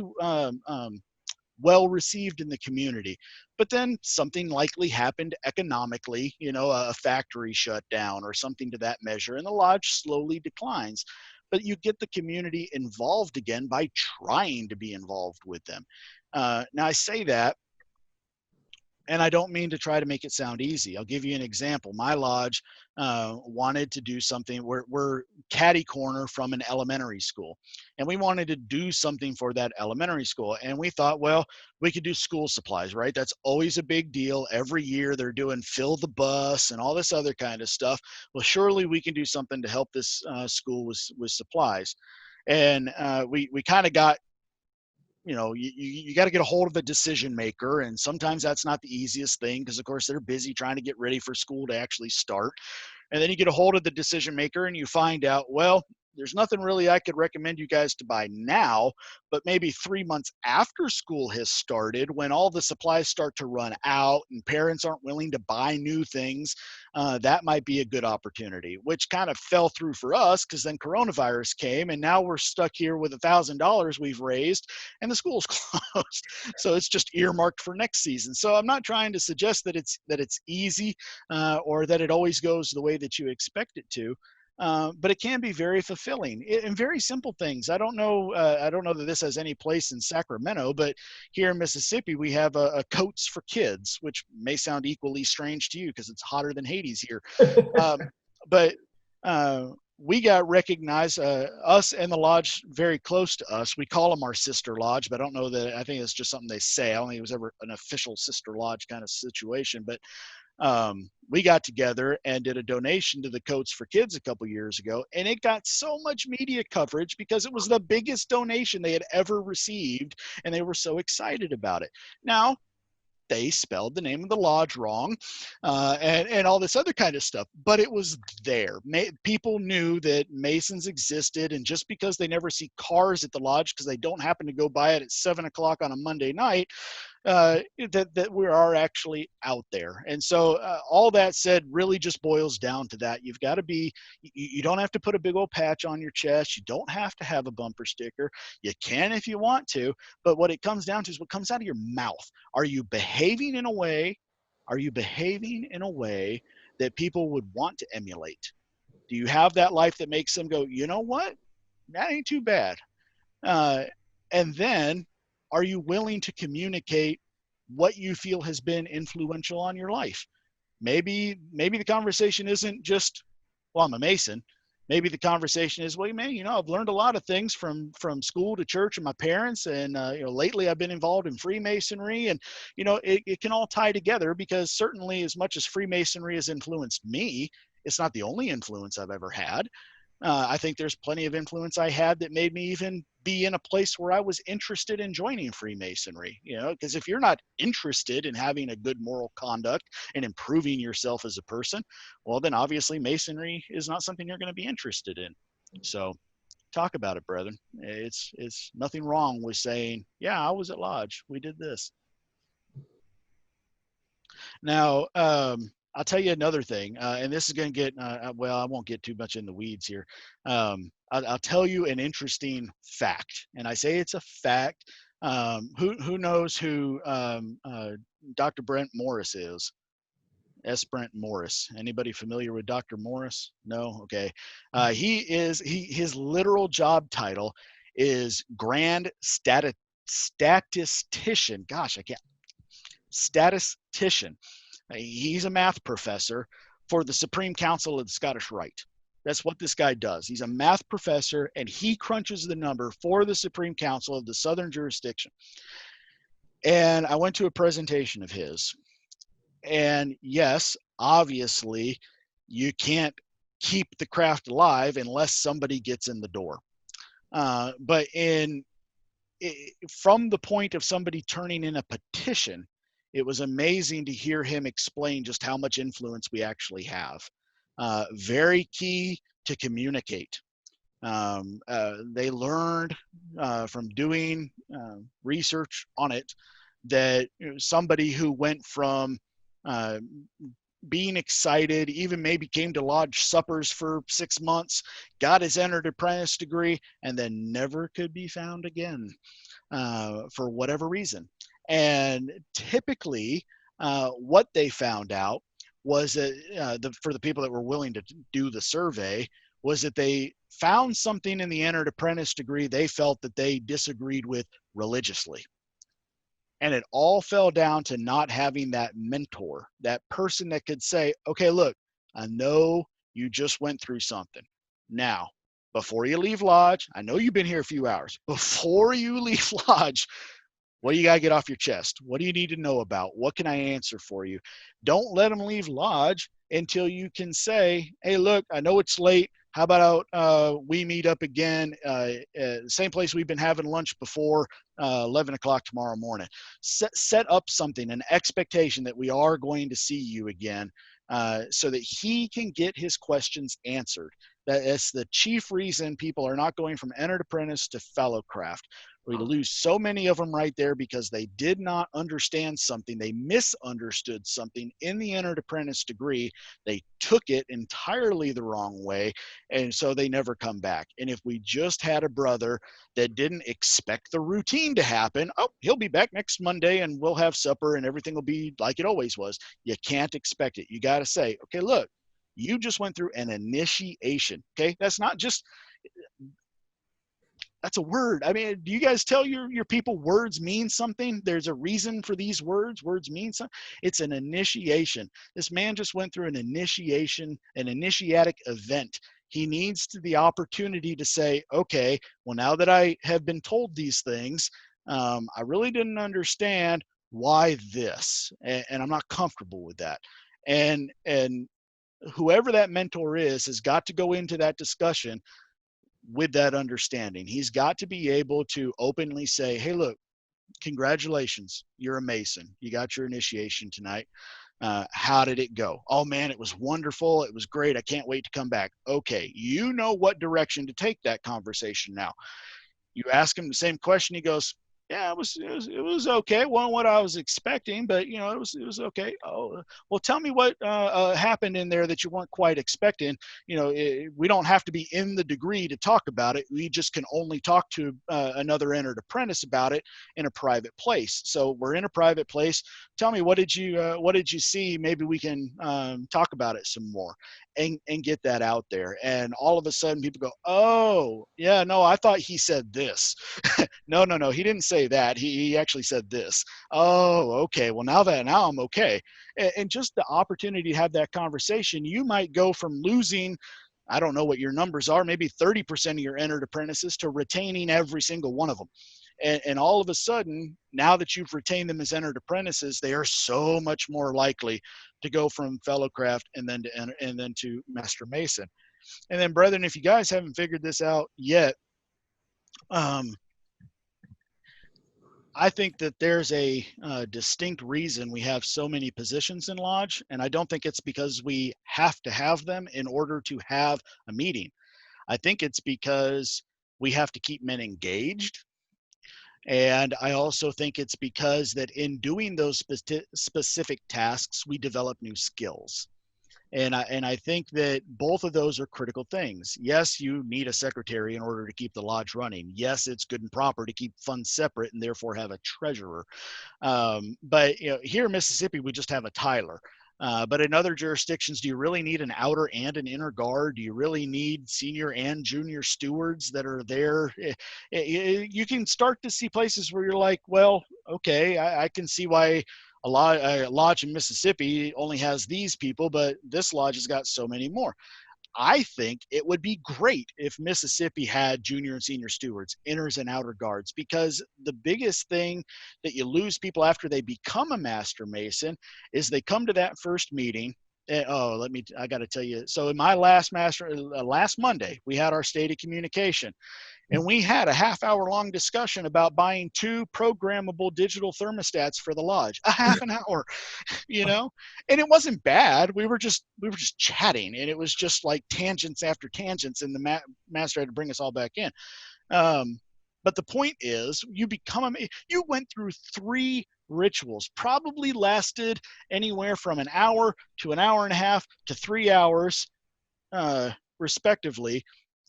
well received in the community. But then something likely happened economically, you know, a factory shut down or something to that measure, and the lodge slowly declines. But you get the community involved again by trying to be involved with them. Now I say that, and I don't mean to try to make it sound easy. I'll give you an example. My lodge wanted to do something. We're catty corner from an elementary school, and we wanted to do something for that elementary school. And we thought, well, we could do school supplies, right? That's always a big deal. Every year they're doing fill the bus and all this other kind of stuff. Well, surely we can do something to help this school with supplies. And we kind of got, you know, you got to get a hold of a decision maker, and sometimes that's not the easiest thing because, of course, they're busy trying to get ready for school to actually start. And then you get a hold of the decision maker and you find out, well, there's nothing really I could recommend you guys to buy now, but maybe 3 months after school has started, when all the supplies start to run out and parents aren't willing to buy new things, that might be a good opportunity, which kind of fell through for us because then coronavirus came, and now we're stuck here with $1,000 we've raised and the school's closed. So it's just earmarked for next season. So I'm not trying to suggest that it's easy or that it always goes the way that you expect it to. But it can be very fulfilling in very simple things. I don't know that this has any place in Sacramento, but here in Mississippi, we have a Coats for Kids, which may sound equally strange to you because it's hotter than Hades here. But we got recognized, us and the lodge very close to us. We call them our sister lodge, but I don't know that, I think it's just something they say. I don't think it was ever an official sister lodge kind of situation, but we got together and did a donation to the Coats for Kids a couple years ago, and it got so much media coverage because it was the biggest donation they had ever received, and they were so excited about it. Now, they spelled the name of the lodge wrong, and all this other kind of stuff, but it was there. People knew that Masons existed, and just because they never see cars at the lodge because they don't happen to go by it at 7 o'clock on a Monday night, that we are actually out there. And so all that said really just boils down to that. You've got to be, you don't have to put a big old patch on your chest. You don't have to have a bumper sticker. You can if you want to, but what it comes down to is what comes out of your mouth. Are you behaving in a way that people would want to emulate? Do you have that life that makes them go, you know what, that ain't too bad? And then, are you willing to communicate what you feel has been influential on your life? Maybe the conversation isn't just, well, I'm a Mason. Maybe the conversation is, well, man, you know, I've learned a lot of things from school to church and my parents. And, you know, lately I've been involved in Freemasonry, and, you know, it can all tie together, because certainly as much as Freemasonry has influenced me, it's not the only influence I've ever had. I think there's plenty of influence I had that made me even be in a place where I was interested in joining Freemasonry, you know, because if you're not interested in having a good moral conduct and improving yourself as a person, well, then obviously Masonry is not something you're going to be interested in. So talk about it, brethren. It's nothing wrong with saying, yeah, I was at lodge. We did this. Now, I'll tell you another thing, and this is going to get, well, I won't get too much in the weeds here. I'll tell you an interesting fact, and I say it's a fact. Who knows who Dr. Brent Morris is? S. Brent Morris. Anybody familiar with Dr. Morris? No? Okay. His literal job title is Grand Statistician. Gosh, I can't. Statistician. He's a math professor for the Supreme Council of the Scottish Rite. That's what this guy does. He's a math professor, and he crunches the number for the Supreme Council of the Southern Jurisdiction. And I went to a presentation of his. And yes, obviously, you can't keep the craft alive unless somebody gets in the door. But from the point of somebody turning in a petition, it was amazing to hear him explain just how much influence we actually have. Very key to communicate. They learned from doing research on it that, you know, somebody who went from being excited, even maybe came to lodge suppers for 6 months, got his entered apprentice degree, and then never could be found again for whatever reason. And typically, what they found out was that for the people that were willing to do the survey, was that they found something in the entered apprentice degree they felt that they disagreed with religiously. And it all fell down to not having that mentor, that person that could say, okay, look, I know you just went through something. Now, before you leave lodge, I know you've been here a few hours. Before you leave lodge, what do you got to get off your chest? What do you need to know about? What can I answer for you? Don't let them leave lodge until you can say, hey, look, I know it's late. How about we meet up again, same place we've been having lunch before, 11 o'clock tomorrow morning. Set up something, an expectation that we are going to see you again, so that he can get his questions answered. That's the chief reason people are not going from entered apprentice to fellow craft. We lose so many of them right there because they did not understand something. They misunderstood something in the entered apprentice degree. They took it entirely the wrong way, and so they never come back. And if we just had a brother that didn't expect the routine to happen, oh, he'll be back next Monday and we'll have supper and everything will be like it always was. You can't expect it. You got to say, okay, look, you just went through an initiation. Okay, that's not just... That's a word. I mean, do you guys tell your people words mean something? There's a reason for these words. Words mean something. It's an initiation. This man just went through an initiation, an initiatic event. He needs the opportunity to say, okay, well, now that I have been told these things, I really didn't understand why this, and I'm not comfortable with that. And whoever that mentor is has got to go into that discussion with that understanding. He's got to be able to openly say, hey, look, congratulations, you're a Mason. You got your initiation tonight. How did it go? Oh man, it was wonderful. It was great. I can't wait to come back. Okay, you know what direction to take that conversation now. You ask him the same question. He goes, yeah, it was okay. It wasn't what I was expecting, but you know, it was okay. Oh, well, tell me what happened in there that you weren't quite expecting. You know, we don't have to be in the degree to talk about it. We just can only talk to another entered apprentice about it in a private place. So we're in a private place. Tell me, what did you see? Maybe we can talk about it some more. And get that out there. And all of a sudden people go, oh yeah, no, I thought he said this. No, he didn't say that. He actually said this. Oh, okay. Well, now I'm okay. And just the opportunity to have that conversation, you might go from losing, I don't know what your numbers are, maybe 30% of your entered apprentices to retaining every single one of them. And all of a sudden, now that you've retained them as entered apprentices, they are so much more likely to go from fellow craft and then to Master Mason. And then, brethren, if you guys haven't figured this out yet, I think that there's a distinct reason we have so many positions in Lodge, and I don't think it's because we have to have them in order to have a meeting. I think it's because we have to keep men engaged. And I also think it's because that in doing those specific tasks, we develop new skills. And I think that both of those are critical things. Yes, you need a secretary in order to keep the lodge running. Yes, it's good and proper to keep funds separate and therefore have a treasurer. But you know, here in Mississippi, we just have a Tyler. But in other jurisdictions, do you really need an outer and an inner guard? Do you really need senior and junior stewards that are there? You can start to see places where you're like, well, okay, I can see why a lodge in Mississippi only has these people, but this lodge has got so many more. I think it would be great if Mississippi had junior and senior stewards, inners and outer guards, because the biggest thing that you lose people after they become a Master Mason is they come to that first meeting. I got to tell you. So in my last Monday, we had our state of communication. And we had a half-hour-long discussion about buying 2 programmable digital thermostats for the lodge. A half an hour, you know, and it wasn't bad. We were just chatting, and it was just like tangents after tangents, and the master had to bring us all back in. But the point is, you went through 3 rituals, probably lasted anywhere from an hour to an hour and a half to 3 hours, respectively.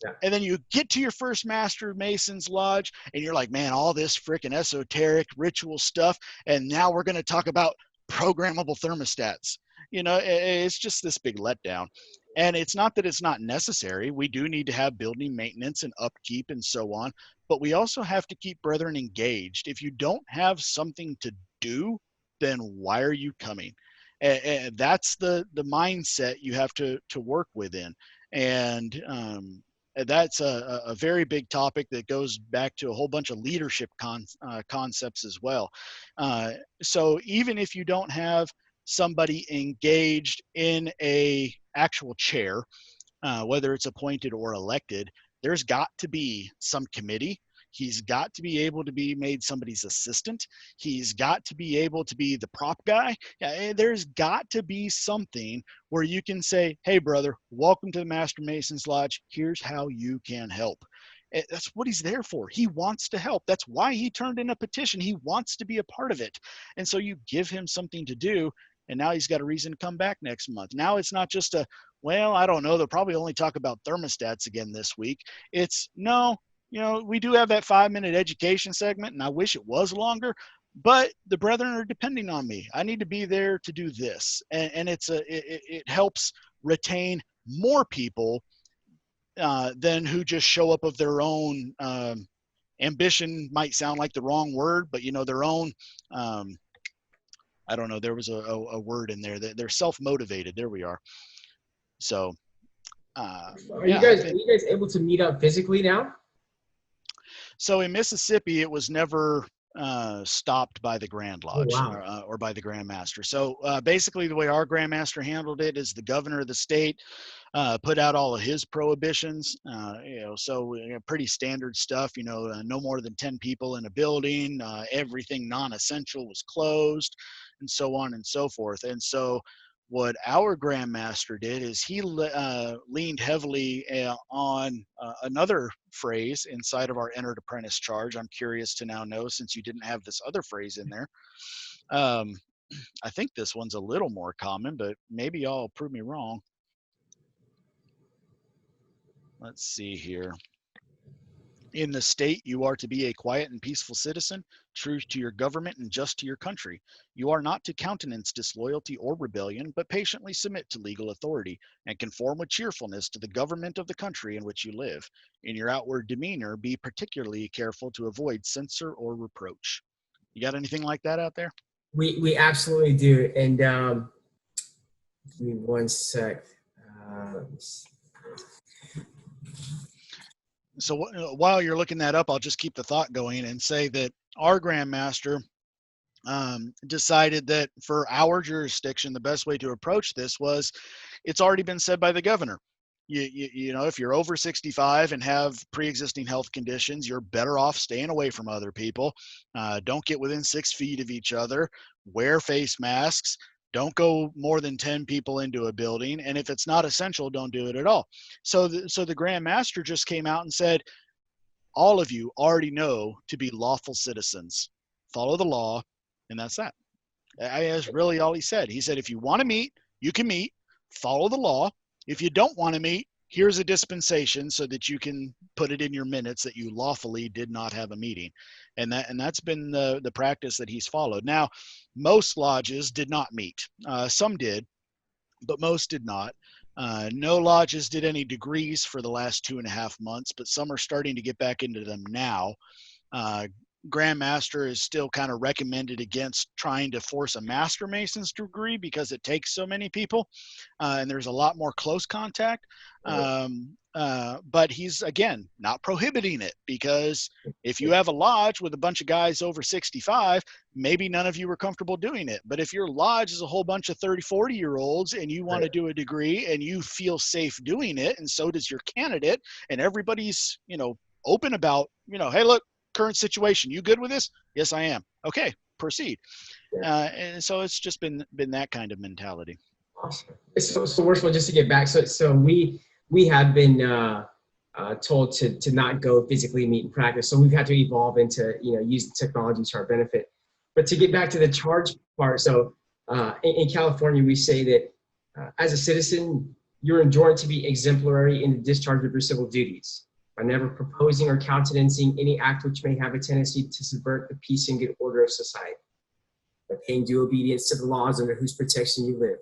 Yeah. And then you get to your first Master Mason's Lodge, and you're like, man, all this freaking esoteric ritual stuff, and now we're going to talk about programmable thermostats. You know, it's just this big letdown. And it's not that it's not necessary. We do need to have building maintenance and upkeep and so on, but we also have to keep brethren engaged. If you don't have something to do, then why are you coming? And that's the mindset you have to work within. And that's a very big topic that goes back to a whole bunch of leadership concepts as well. So even if you don't have somebody engaged in a actual chair, whether it's appointed or elected, there's got to be some committee. He's got to be able to be made somebody's assistant. He's got to be able to be the prop guy. There's got to be something where you can say, hey, brother, welcome to the Master Mason's Lodge. Here's how you can help. That's what he's there for. He wants to help. That's why he turned in a petition. He wants to be a part of it. And so you give him something to do, and now he's got a reason to come back next month. Now it's not just well, I don't know, they'll probably only talk about thermostats again this week. It's, no, you know, we do have that 5-minute education segment, and I wish it was longer, but the brethren are depending on me. I need to be there to do this. And it helps retain more people than who just show up of their own ambition. Might sound like the wrong word, but, you know, their own, I don't know, there was a word in there that they're self-motivated. There we are. So Are yeah, you guys able to meet up physically now? so in Mississippi, it was never stopped by the Grand Oh, Lodge wow. or by the Grand Master. So basically, the way our Grand Master handled it is the governor of the state put out all of his prohibitions. So pretty standard stuff. No more than 10 people in a building. Everything non-essential was closed, and so on and so forth. And so what our grandmaster did is he leaned heavily on another phrase inside of our entered apprentice charge. I'm curious to now know, since you didn't have this other phrase in there. I think this one's a little more common, but maybe y'all prove me wrong. Let's see here. In the state, you are to be a quiet and peaceful citizen, true to your government and just to your country. You are not to countenance disloyalty or rebellion, but patiently submit to legal authority and conform with cheerfulness to the government of the country in which you live. In your outward demeanor, be particularly careful to avoid censure or reproach. You got anything like that out there? We absolutely do. And give me one sec. Let me see. So while you're looking that up, I'll just keep the thought going and say that our grandmaster decided that for our jurisdiction, the best way to approach this was, it's already been said by the governor. If you're over 65 and have pre-existing health conditions, you're better off staying away from other people. Don't get within 6 feet of each other. Wear face masks. Don't go more than 10 people into a building. And if it's not essential, don't do it at all. So the Grand Master just came out and said, all of you already know to be lawful citizens. Follow the law, and that's that. That's really all he said. He said, if you want to meet, you can meet. Follow the law. If you don't want to meet, here's a dispensation so that you can put it in your minutes that you lawfully did not have a meeting. And that's been the practice that he's followed. Now, most lodges did not meet. Some did, but most did not. No lodges did any degrees for the last 2.5 months, but some are starting to get back into them now. Grand Master is still kind of recommended against trying to force a Master Mason's degree because it takes so many people, and there's a lot more close contact. But he's, again, not prohibiting it, because if you have a lodge with a bunch of guys over 65, maybe none of you are comfortable doing it. But if your lodge is a whole bunch of 30, 40-year-olds and you want to do a degree and you feel safe doing it, and so does your candidate, and everybody's, open about, hey, look, current situation, you good with this? Yes, I am. Okay, proceed. And so it's just been that kind of mentality. Awesome. So Worshipful, just to get back, so we have been told to not go physically meet and practice. So we've had to evolve into use technology to our benefit. But to get back to the charge part, so in California we say that as a citizen you're enjoined to be exemplary in the discharge of your civil duties, by never proposing or countenancing any act which may have a tendency to subvert the peace and good order of society, by paying due obedience to the laws under whose protection you live,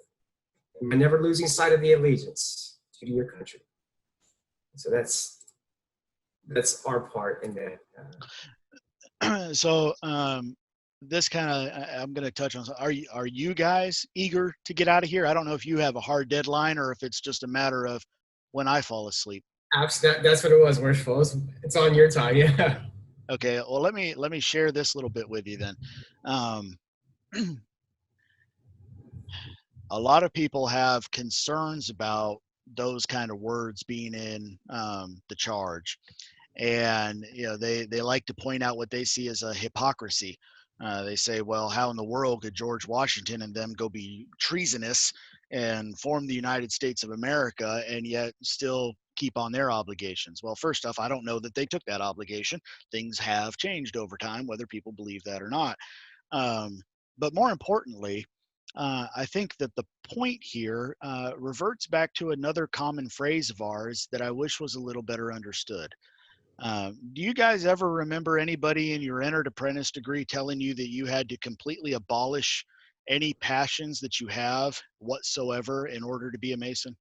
and by never losing sight of the allegiance to your country. So that's our part in that. So this kind of, I'm going to touch on, are you guys eager to get out of here? I don't know if you have a hard deadline or if it's just a matter of when I fall asleep. That's what it was, Worshipful. It's on your time, yeah. Okay, well, let me share this little bit with you then. A lot of people have concerns about those kind of words being in the charge, and they like to point out what they see as a hypocrisy. They say, well, how in the world could George Washington and them go be treasonous and form the United States of America and yet still keep on their obligations? Well, first off, I don't know that they took that obligation. Things have changed over time, whether people believe that or not. But more importantly, I think that the point here reverts back to another common phrase of ours that I wish was a little better understood. Do you guys ever remember anybody in your entered apprentice degree telling you that you had to completely abolish any passions that you have whatsoever in order to be a Mason?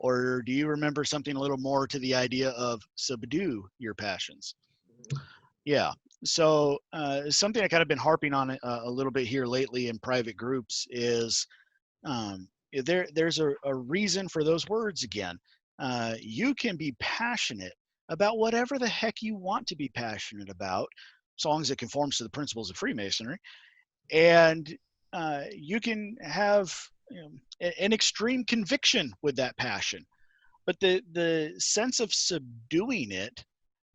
Or do you remember something a little more to the idea of subdue your passions? Yeah. So something I kind of been harping on a little bit here lately in private groups is there's a reason for those words again. You can be passionate about whatever the heck you want to be passionate about, as long as it conforms to the principles of Freemasonry. And you can have an extreme conviction with that passion. But the sense of subduing it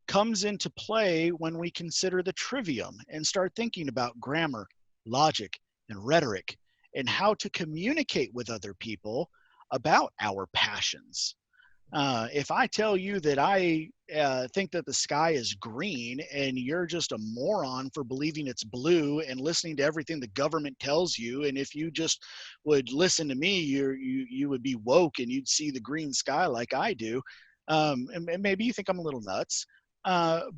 comes into play when we consider the trivium and start thinking about grammar, logic, and rhetoric, and how to communicate with other people about our passions. If I tell you that I think that the sky is green and you're just a moron for believing it's blue and listening to everything the government tells you, and if you just would listen to me, you would be woke and you'd see the green sky like I do, and maybe you think I'm a little nuts,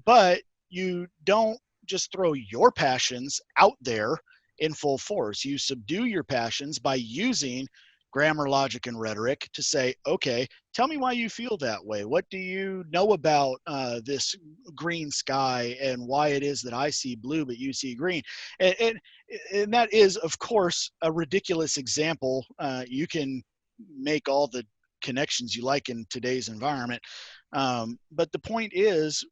but you don't just throw your passions out there in full force. You subdue your passions by using grammar, logic, and rhetoric to say, okay, tell me why you feel that way. What do you know about this green sky and why it is that I see blue but you see green? And that is, of course, a ridiculous example. You can make all the connections you like in today's environment. But the point is,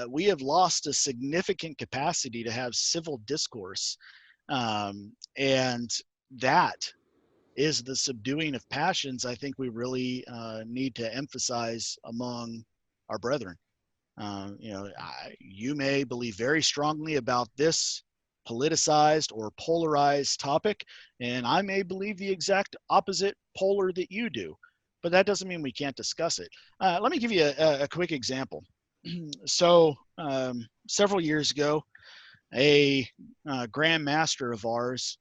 we have lost a significant capacity to have civil discourse. And that is the subduing of passions I think we really need to emphasize among our brethren. You may believe very strongly about this politicized or polarized topic, and I may believe the exact opposite polar that you do, but that doesn't mean we can't discuss it. Let me give you a quick example. So several years ago, a Grand Master of ours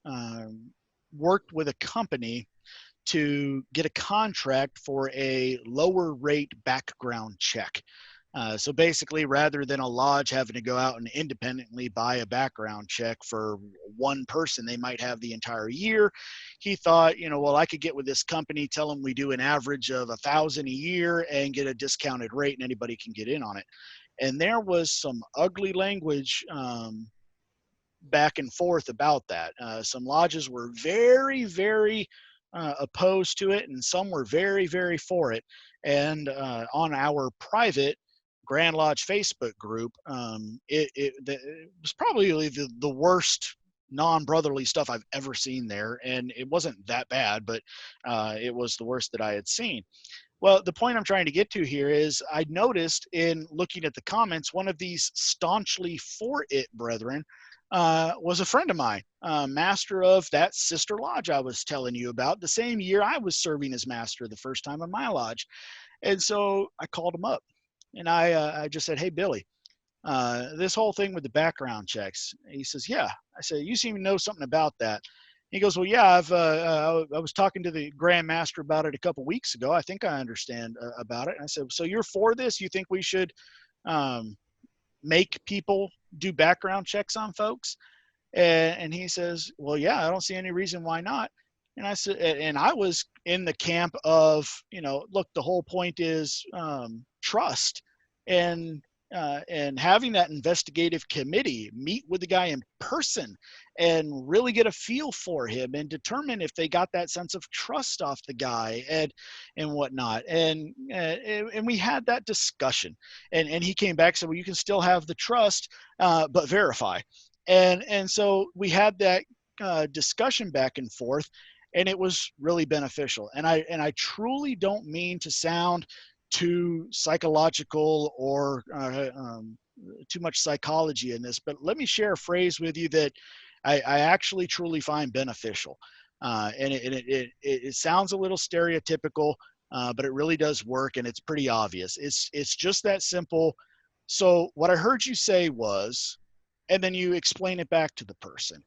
worked with a company to get a contract for a lower rate background check. So basically, rather than a lodge having to go out and independently buy a background check for one person they might have the entire year, he thought, well, I could get with this company, tell them we do an average of $1,000 a year and get a discounted rate and anybody can get in on it. And there was some ugly language back and forth about that. Some lodges were very, very opposed to it, and some were very, very for it. And on our private Grand Lodge Facebook group, it was probably the worst non-brotherly stuff I've ever seen there. And it wasn't that bad, but it was the worst that I had seen. Well, the point I'm trying to get to here is I noticed in looking at the comments, one of these staunchly for it brethren was a friend of mine, master of that sister lodge I was telling you about, the same year I was serving as master the first time in my lodge. And so I called him up and I just said, hey, Billy, this whole thing with the background checks. He says, yeah. I said, you seem to know something about that. He goes, well, yeah, I was talking to the Grand Master about it a couple weeks ago. I think I understand about it. And I said, so you're for this? You think we should make people do background checks on folks? And he says, well, yeah, I don't see any reason why not. And I said, and I was in the camp of, look, the whole point is trust, and having that investigative committee meet with the guy in person and really get a feel for him and determine if they got that sense of trust off the guy and whatnot. And we had that discussion, and he came back and said, well, you can still have the trust, but verify. And so we had that discussion back and forth, and it was really beneficial. And I truly don't mean to sound too psychological or too much psychology in this, but let me share a phrase with you that I actually truly find beneficial. And it sounds a little stereotypical, but it really does work, and it's pretty obvious. It's just that simple. So what I heard you say was, and then you explain it back to the person.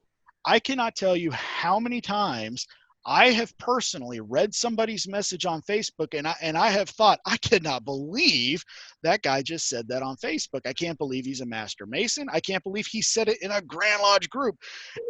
I cannot tell you how many times I have personally read somebody's message on Facebook, and I have thought, I cannot believe that guy just said that on Facebook. I can't believe he's a Master Mason. I can't believe he said it in a Grand Lodge group.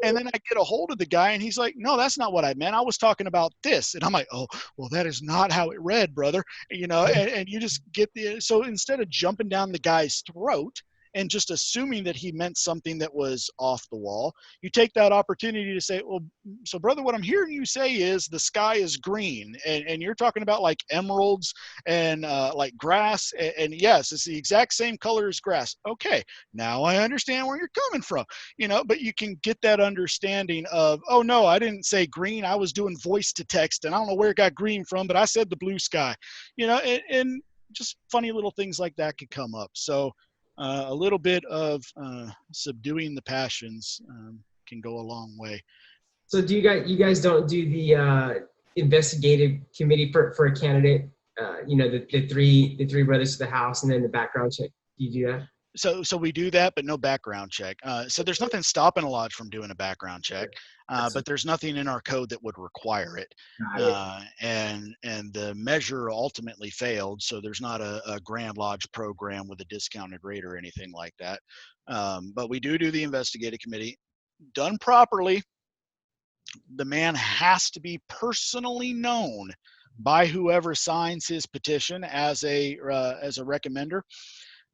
And then I get a hold of the guy, and he's like, no, that's not what I meant. I was talking about this. And I'm like, oh, well, that is not how it read, brother. And you just get so instead of jumping down the guy's throat and just assuming that he meant something that was off the wall. You take that opportunity to say, well, so brother, what I'm hearing you say is the sky is green, and you're talking about like emeralds and like grass, and yes, it's the exact same color as grass. Okay, now I understand where you're coming from, but you can get that understanding of, oh no, I didn't say green, I was doing voice to text, and I don't know where it got green from, but I said the blue sky, and just funny little things like that could come up. So a little bit of subduing the passions can go a long way. So do you guys don't do the investigative committee for a candidate? The three brothers to the house, and then the background check. Do you do that? So we do that, but no background check. So there's nothing stopping a lodge from doing a background check, but there's nothing in our code that would require it. And the measure ultimately failed, so there's not a Grand Lodge program with a discounted rate or anything like that. But we do the investigative committee. Done properly, the man has to be personally known by whoever signs his petition as a recommender.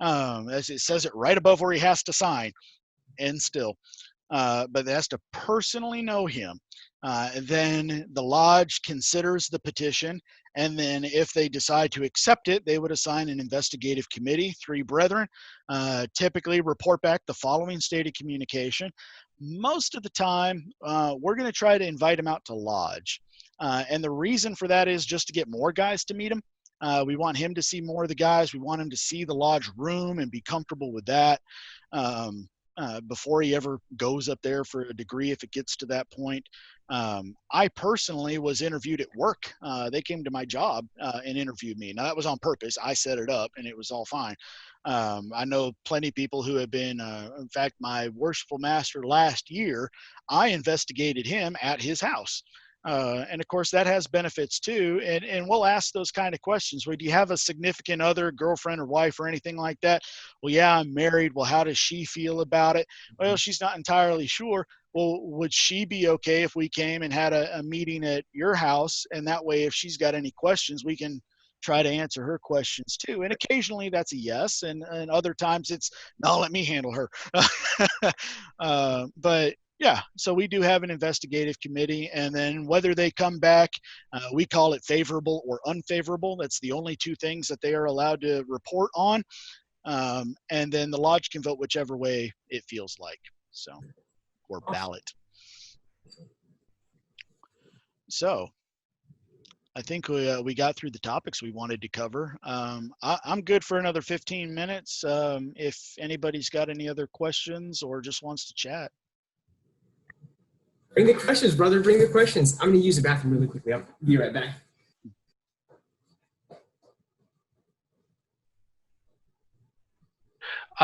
As it says it right above where he has to sign, and still, but it has to personally know him. Then the lodge considers the petition, and then if they decide to accept it, they would assign an investigative committee, 3 brethren, typically report back the following state of communication. Most of the time, we're going to try to invite him out to lodge. And the reason for that is just to get more guys to meet him. We want him to see more of the guys. We want him to see the lodge room and be comfortable with that before he ever goes up there for a degree, if it gets to that point. I personally was interviewed at work. They came to my job and interviewed me. Now, that was on purpose. I set it up, and it was all fine. I know plenty of people who have been, in fact, my worshipful master last year, I investigated him at his house. And of course that has benefits too. And we'll ask those kind of questions. Well, do you have a significant other, girlfriend or wife or anything like that? Well, yeah, I'm married. Well, how does she feel about it? Well, she's not entirely sure. Well, would she be okay if we came and had a meeting at your house? And that way, if she's got any questions, we can try to answer her questions too. And occasionally that's a yes. And other times it's, no, let me handle her. But yeah, so we do have an investigative committee, and then whether they come back, we call it favorable or unfavorable. That's the only 2 things that they are allowed to report on. And then the lodge can vote whichever way it feels like, so, or ballot. So I think we got through the topics we wanted to cover. I'm good for another 15 minutes. If anybody's got any other questions or just wants to chat. Bring the questions, brother. Bring the questions. I'm going to use the bathroom really quickly. I'll be right back.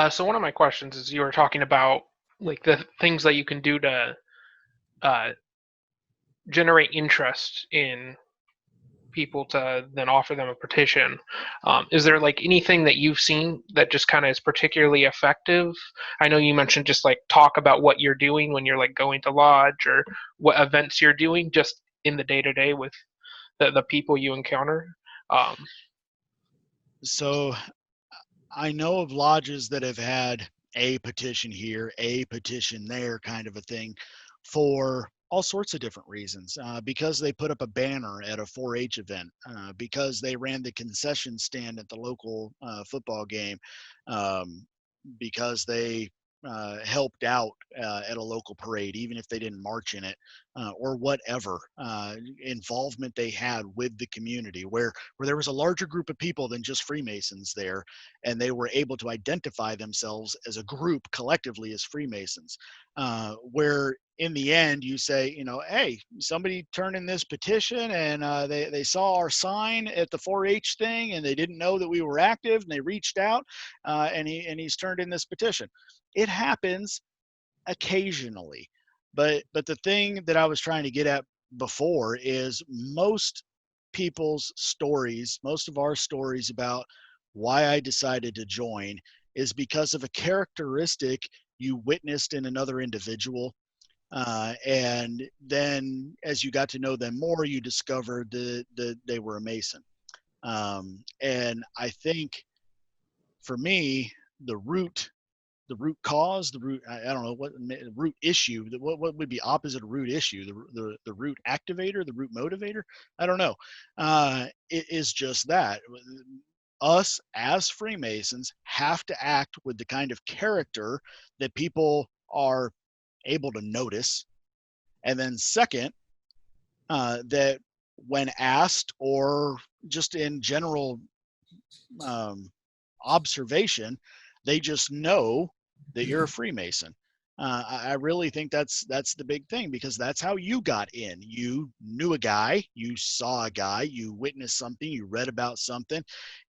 So one of my questions is, you were talking about like the things that you can do to generate interest in people to then offer them a petition. Is there like anything that you've seen that just kind of is particularly effective? I know you mentioned just like talk about what you're doing when you're like going to lodge, or what events you're doing just in the day-to-day with the people you encounter. So I know of lodges that have had a petition here, a petition there kind of a thing for all sorts of different reasons, because they put up a banner at a 4-H event, because they ran the concession stand at the local football game, because they helped out at a local parade, even if they didn't march in it, or whatever involvement they had with the community, where there was a larger group of people than just Freemasons there, and they were able to identify themselves as a group collectively as Freemasons, where in the end you say, hey, somebody turned in this petition, and they saw our sign at the 4-H thing, and they didn't know that we were active, and they reached out, and he's turned in this petition. It happens occasionally, but the thing that I was trying to get at before is most people's stories, most of our stories about why I decided to join is because of a characteristic you witnessed in another individual. And then as you got to know them more, you discovered that they were a Mason. And I think for me, the root the root cause, the root, I don't know what root issue, what would be opposite of root issue, the root activator, the root motivator. I don't know. It is just that us as Freemasons have to act with the kind of character that people are able to notice. And then second, that when asked or just in general observation, they just know that you're a Freemason. I really think that's the big thing, because that's how you got in. You knew a guy, you saw a guy, you witnessed something, you read about something.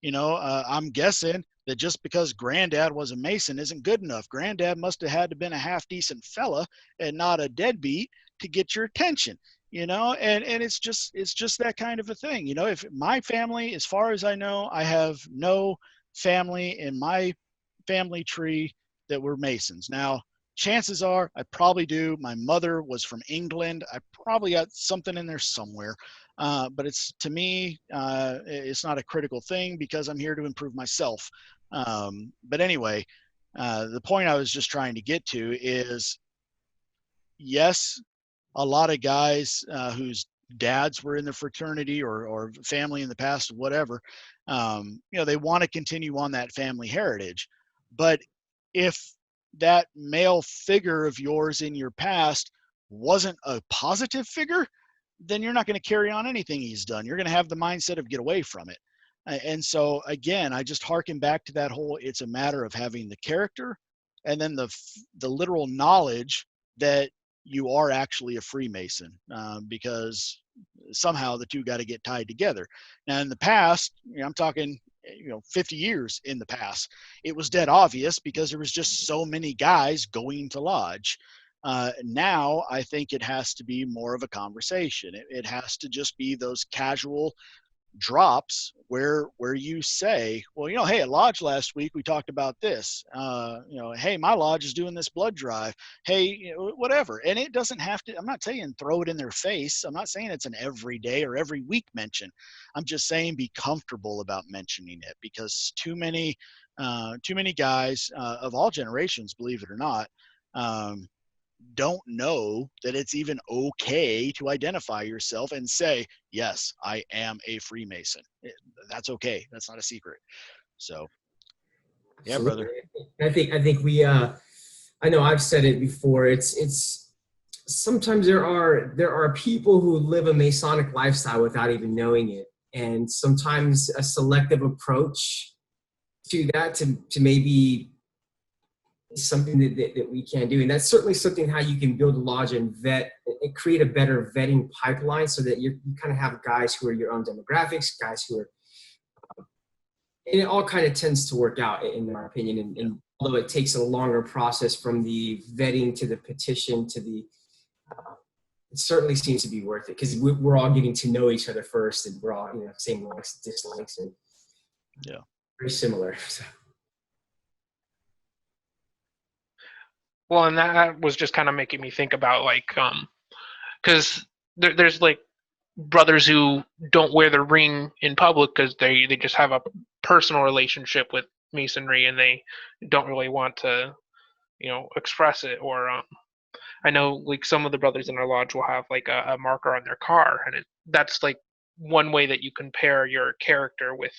I'm guessing that just because Granddad was a Mason isn't good enough. Granddad must have had to been a half decent fella and not a deadbeat to get your attention. And it's just that kind of a thing. If my family, as far as I know, I have no family in my family tree that were Masons. Now, chances are I probably do. My mother was from England. I probably got something in there somewhere. But it's, to me, it's not a critical thing, because I'm here to improve myself. But anyway, the point I was just trying to get to is, yes, a lot of guys whose dads were in the fraternity or family in the past, whatever, they want to continue on that family heritage. But if that male figure of yours in your past wasn't a positive figure, then you're not going to carry on anything he's done. You're going to have the mindset of get away from it. And so, again, I just harken back to that whole, it's a matter of having the character and then the literal knowledge that you are actually a Freemason, because somehow the two got to get tied together. Now, in the past, I'm talking 50 years in the past, it was dead obvious because there was just so many guys going to lodge. Now I think it has to be more of a conversation. It has to just be those casual drops where you say, well, hey, at lodge last week we talked about this, hey, my lodge is doing this blood drive, hey, whatever. And it doesn't have to, I'm not saying throw it in their face, I'm not saying it's an every day or every week mention. I'm just saying be comfortable about mentioning it, because too many guys of all generations, believe it or not, don't know that it's even okay to identify yourself and say, yes, I am a Freemason. That's okay. That's not a secret. So, yeah, brother. I think we, I know I've said it before. It's sometimes there are people who live a Masonic lifestyle without even knowing it. And sometimes a selective approach to that, to maybe something that we can do. And that's certainly something how you can build a lodge and vet and create a better vetting pipeline, so that you kind of have guys who are your own demographics, guys who are, and it all kind of tends to work out in my opinion. And although it takes a longer process from the vetting to the petition to the, it certainly seems to be worth it, because we're all getting to know each other first, and we're all, same likes, dislikes, and very similar. So. Well, and that was just kind of making me think about, like, because there's like brothers who don't wear the ring in public because they just have a personal relationship with Masonry and they don't really want to, express it. Or I know, like, some of the brothers in our lodge will have like a marker on their car, and that's like one way that you compare your character with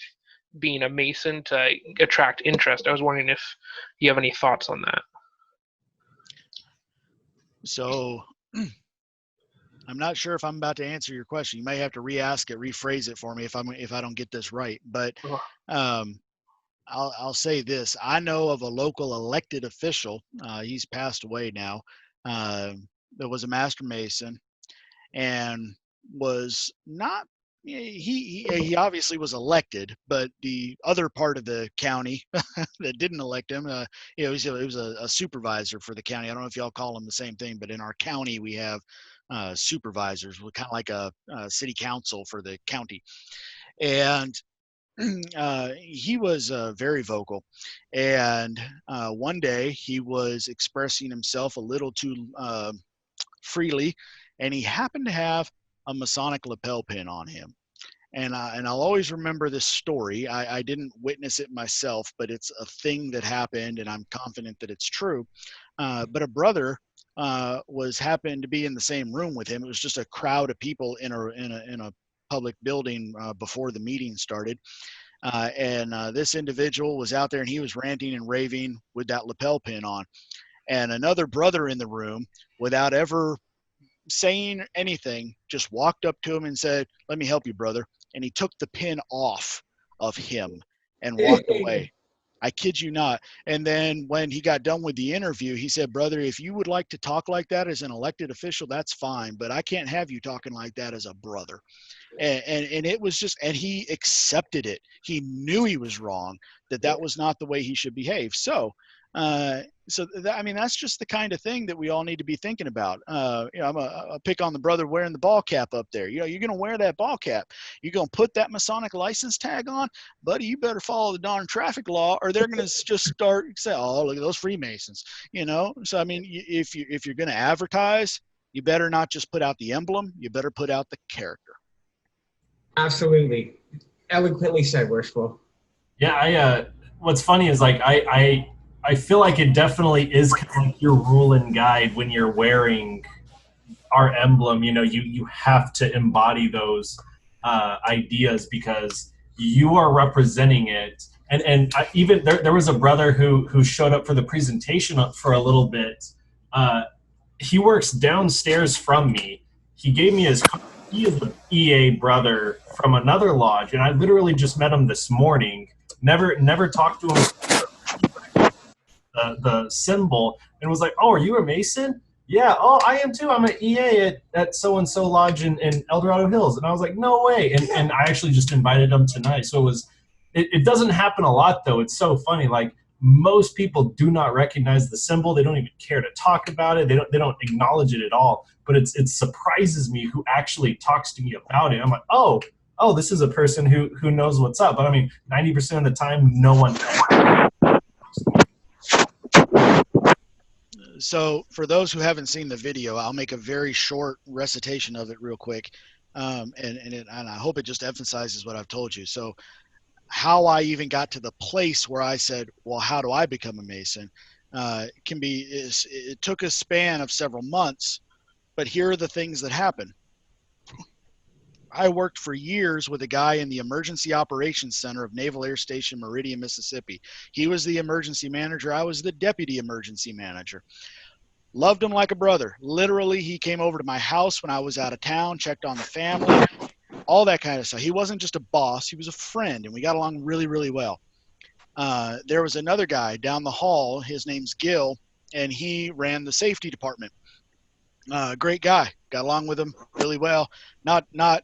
being a Mason to attract interest. I was wondering if you have any thoughts on that. So I'm not sure if I'm about to answer your question. You may have to re-ask it, rephrase it for me if I don't get this right. But I'll say this. I know of a local elected official, he's passed away now, that was a Master Mason and was not, he obviously was elected, but the other part of the county that didn't elect him, he was a supervisor for the county. I don't know if y'all call them the same thing, but in our county we have supervisors. We're kind of like a city council for the county. And he was very vocal. And one day he was expressing himself a little too freely, and he happened to have a Masonic lapel pin on him. And I'll always remember this story. I didn't witness it myself, but it's a thing that happened, and I'm confident that it's true. But a brother was happened to be in the same room with him. It was just a crowd of people in a public building before the meeting started. And this individual was out there, and he was ranting and raving with that lapel pin on. And another brother in the room, without ever saying anything, just walked up to him and said, "Let me help you, brother." And he took the pin off of him and walked away. I kid you not. And then when he got done with the interview, he said, "Brother, if you would like to talk like that as an elected official, that's fine, but I can't have you talking like that as a brother." And it was just, and he accepted it. He knew he was wrong, that was not the way he should behave. So I mean, that's just the kind of thing that we all need to be thinking about. I'll pick on the brother wearing the ball cap up there. You're going to wear that ball cap. You're going to put that Masonic license tag on, buddy. You better follow the darn traffic law, or they're going to just start say, "Oh, look at those Freemasons." So I mean, if you're going to advertise, you better not just put out the emblem. You better put out the character. Absolutely, eloquently said, Worshipful. Yeah, what's funny is like I feel like it definitely is kind of like your rule and guide when you're wearing our emblem. You have to embody those ideas because you are representing it. And even there was a brother who showed up for the presentation for a little bit. He works downstairs from me. He gave me his card. He is an EA brother from another lodge, and I literally just met him this morning. Never talked to him. The symbol, and was like, "Oh, are you a Mason?" "Yeah." "Oh, I am too. I'm an EA at so-and-so lodge in El Dorado Hills." And I was like, "No way." And I actually just invited him tonight. So it doesn't happen a lot, though. It's so funny. Like, most people do not recognize the symbol. They don't even care to talk about it. They don't acknowledge it at all. But it surprises me who actually talks to me about it. I'm like, oh, this is a person who knows what's up. But I mean, 90% of the time, no one knows. So for those who haven't seen the video, I'll make a very short recitation of it real quick. And I hope it just emphasizes what I've told you. So how I even got to the place where I said, well, how do I become a Mason? It took a span of several months, but here are the things that happen. I worked for years with a guy in the Emergency Operations Center of Naval Air Station Meridian, Mississippi. He was the emergency manager. I was the deputy emergency manager. Loved him like a brother. Literally, he came over to my house when I was out of town, checked on the family, all that kind of stuff. He wasn't just a boss. He was a friend, and we got along really, really well. There was another guy down the hall. His name's Gil, and he ran the safety department. Great guy. Got along with him really well. Not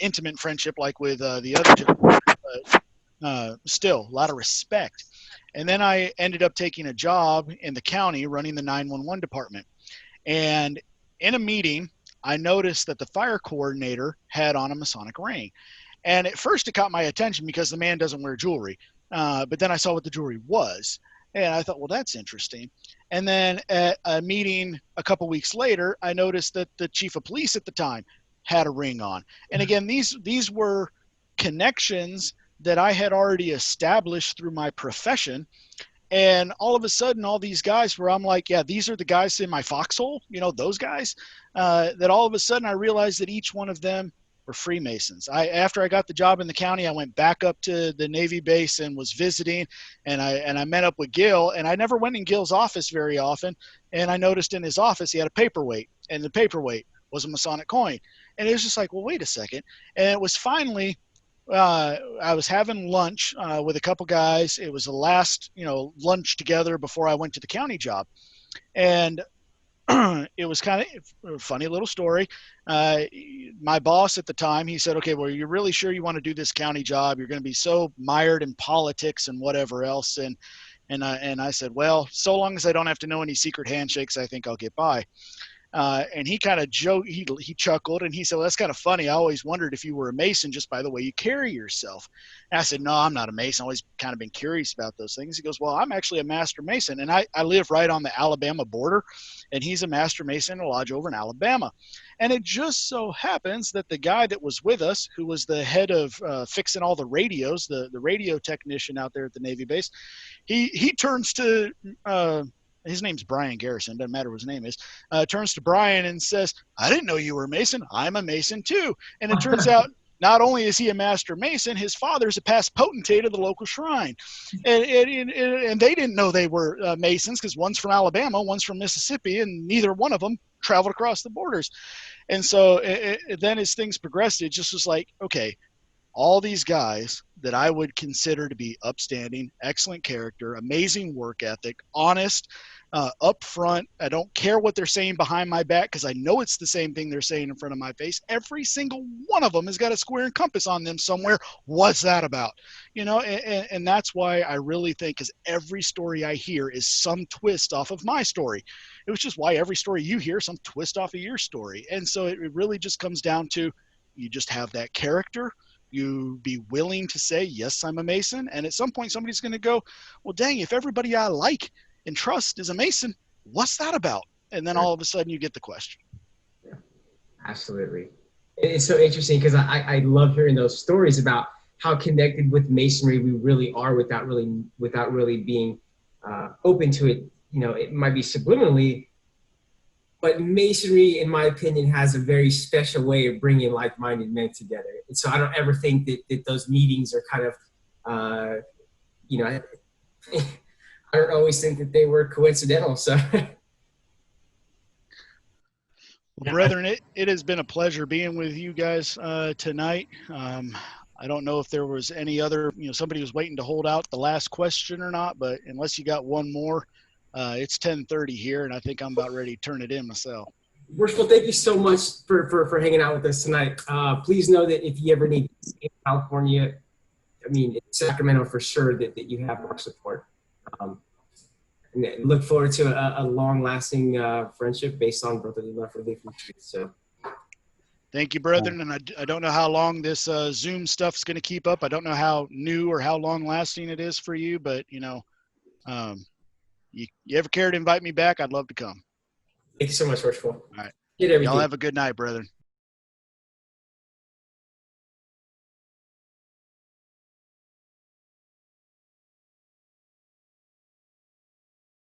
intimate friendship like with the other gentleman, but still a lot of respect. And then I ended up taking a job in the county running the 911 department. And in a meeting, I noticed that the fire coordinator had on a Masonic ring. And at first it caught my attention because the man doesn't wear jewelry. But then I saw what the jewelry was. And I thought, well, that's interesting. And then at a meeting a couple weeks later, I noticed that the chief of police at the time had a ring on. And again, these were connections that I had already established through my profession. And all of a sudden, all these guys where I'm like, yeah, these are the guys in my foxhole, those guys, that all of a sudden I realized that each one of them were Freemasons. After I got the job in the county, I went back up to the Navy base and was visiting, and I met up with Gil, and I never went in Gil's office very often. And I noticed in his office, he had a paperweight, and the paperweight was a Masonic coin. And it was just like, well, wait a second. And it was finally, I was having lunch with a couple guys. It was the last, lunch together before I went to the county job. And it was kind of a funny little story. My boss at the time, he said, okay, well, you're really sure you want to do this county job? You're going to be so mired in politics and whatever else. And I said, well, so long as I don't have to know any secret handshakes, I think I'll get by. And he kind of joked, he chuckled, and he said, well, that's kind of funny. I always wondered if you were a Mason just by the way you carry yourself. And I said, no, I'm not a Mason. I've always kind of been curious about those things. He goes, well, I'm actually a Master Mason, and I live right on the Alabama border, and he's a Master Mason in a lodge over in Alabama. And it just so happens that the guy that was with us, who was the head of fixing all the radios, the radio technician out there at the Navy base, he turns to his name's Brian Garrison, doesn't matter what his name is, turns to Brian and says, I didn't know you were a Mason. I'm a Mason too. And it turns out not only is he a Master Mason, his father's a past potentate of the local shrine. And they didn't know they were Masons, because one's from Alabama, one's from Mississippi, and neither one of them traveled across the borders. And so then as things progressed, it just was like, okay, all these guys that I would consider to be upstanding, excellent character, amazing work ethic, honest, upfront. I don't care what they're saying behind my back, because I know it's the same thing they're saying in front of my face. Every single one of them has got a square and compass on them somewhere. What's that about? You know, and that's why I really think, because every story I hear is some twist off of my story. It was just why every story you hear, some twist off of your story. And so it really just comes down to, you just have that character. You be willing to say, yes, I'm a Mason. And at some point, somebody's going to go, well, dang, if everybody I like and trust is a Mason, what's that about? And then all of a sudden you get the question. Yeah, absolutely. It's so interesting, because I love hearing those stories about how connected with Masonry we really are without really being open to it. You know, it might be subliminally, but Masonry, in my opinion, has a very special way of bringing like-minded men together. And so I don't ever think that those meetings are kind of, you know, I don't always think that they were coincidental. So, Well, brethren, it has been a pleasure being with you guys tonight. I don't know if there was any other, you know, somebody was waiting to hold out the last question or not, but unless you got one more, it's 10:30 here, and I think I'm about ready to turn it in myself. Worshipful, thank you so much for hanging out with us tonight. Please know that if you ever need in California, I mean, Sacramento for sure, that you have our support. And look forward to a long-lasting friendship based on brotherly love for the truth. So, thank you, brethren. And I don't know how long this Zoom stuff is going to keep up. I don't know how new or how long-lasting it is for you, but you know, you ever care to invite me back? I'd love to come. Thank you so much, Worshipful. All right. Get everything. Y'all have a good night, brethren.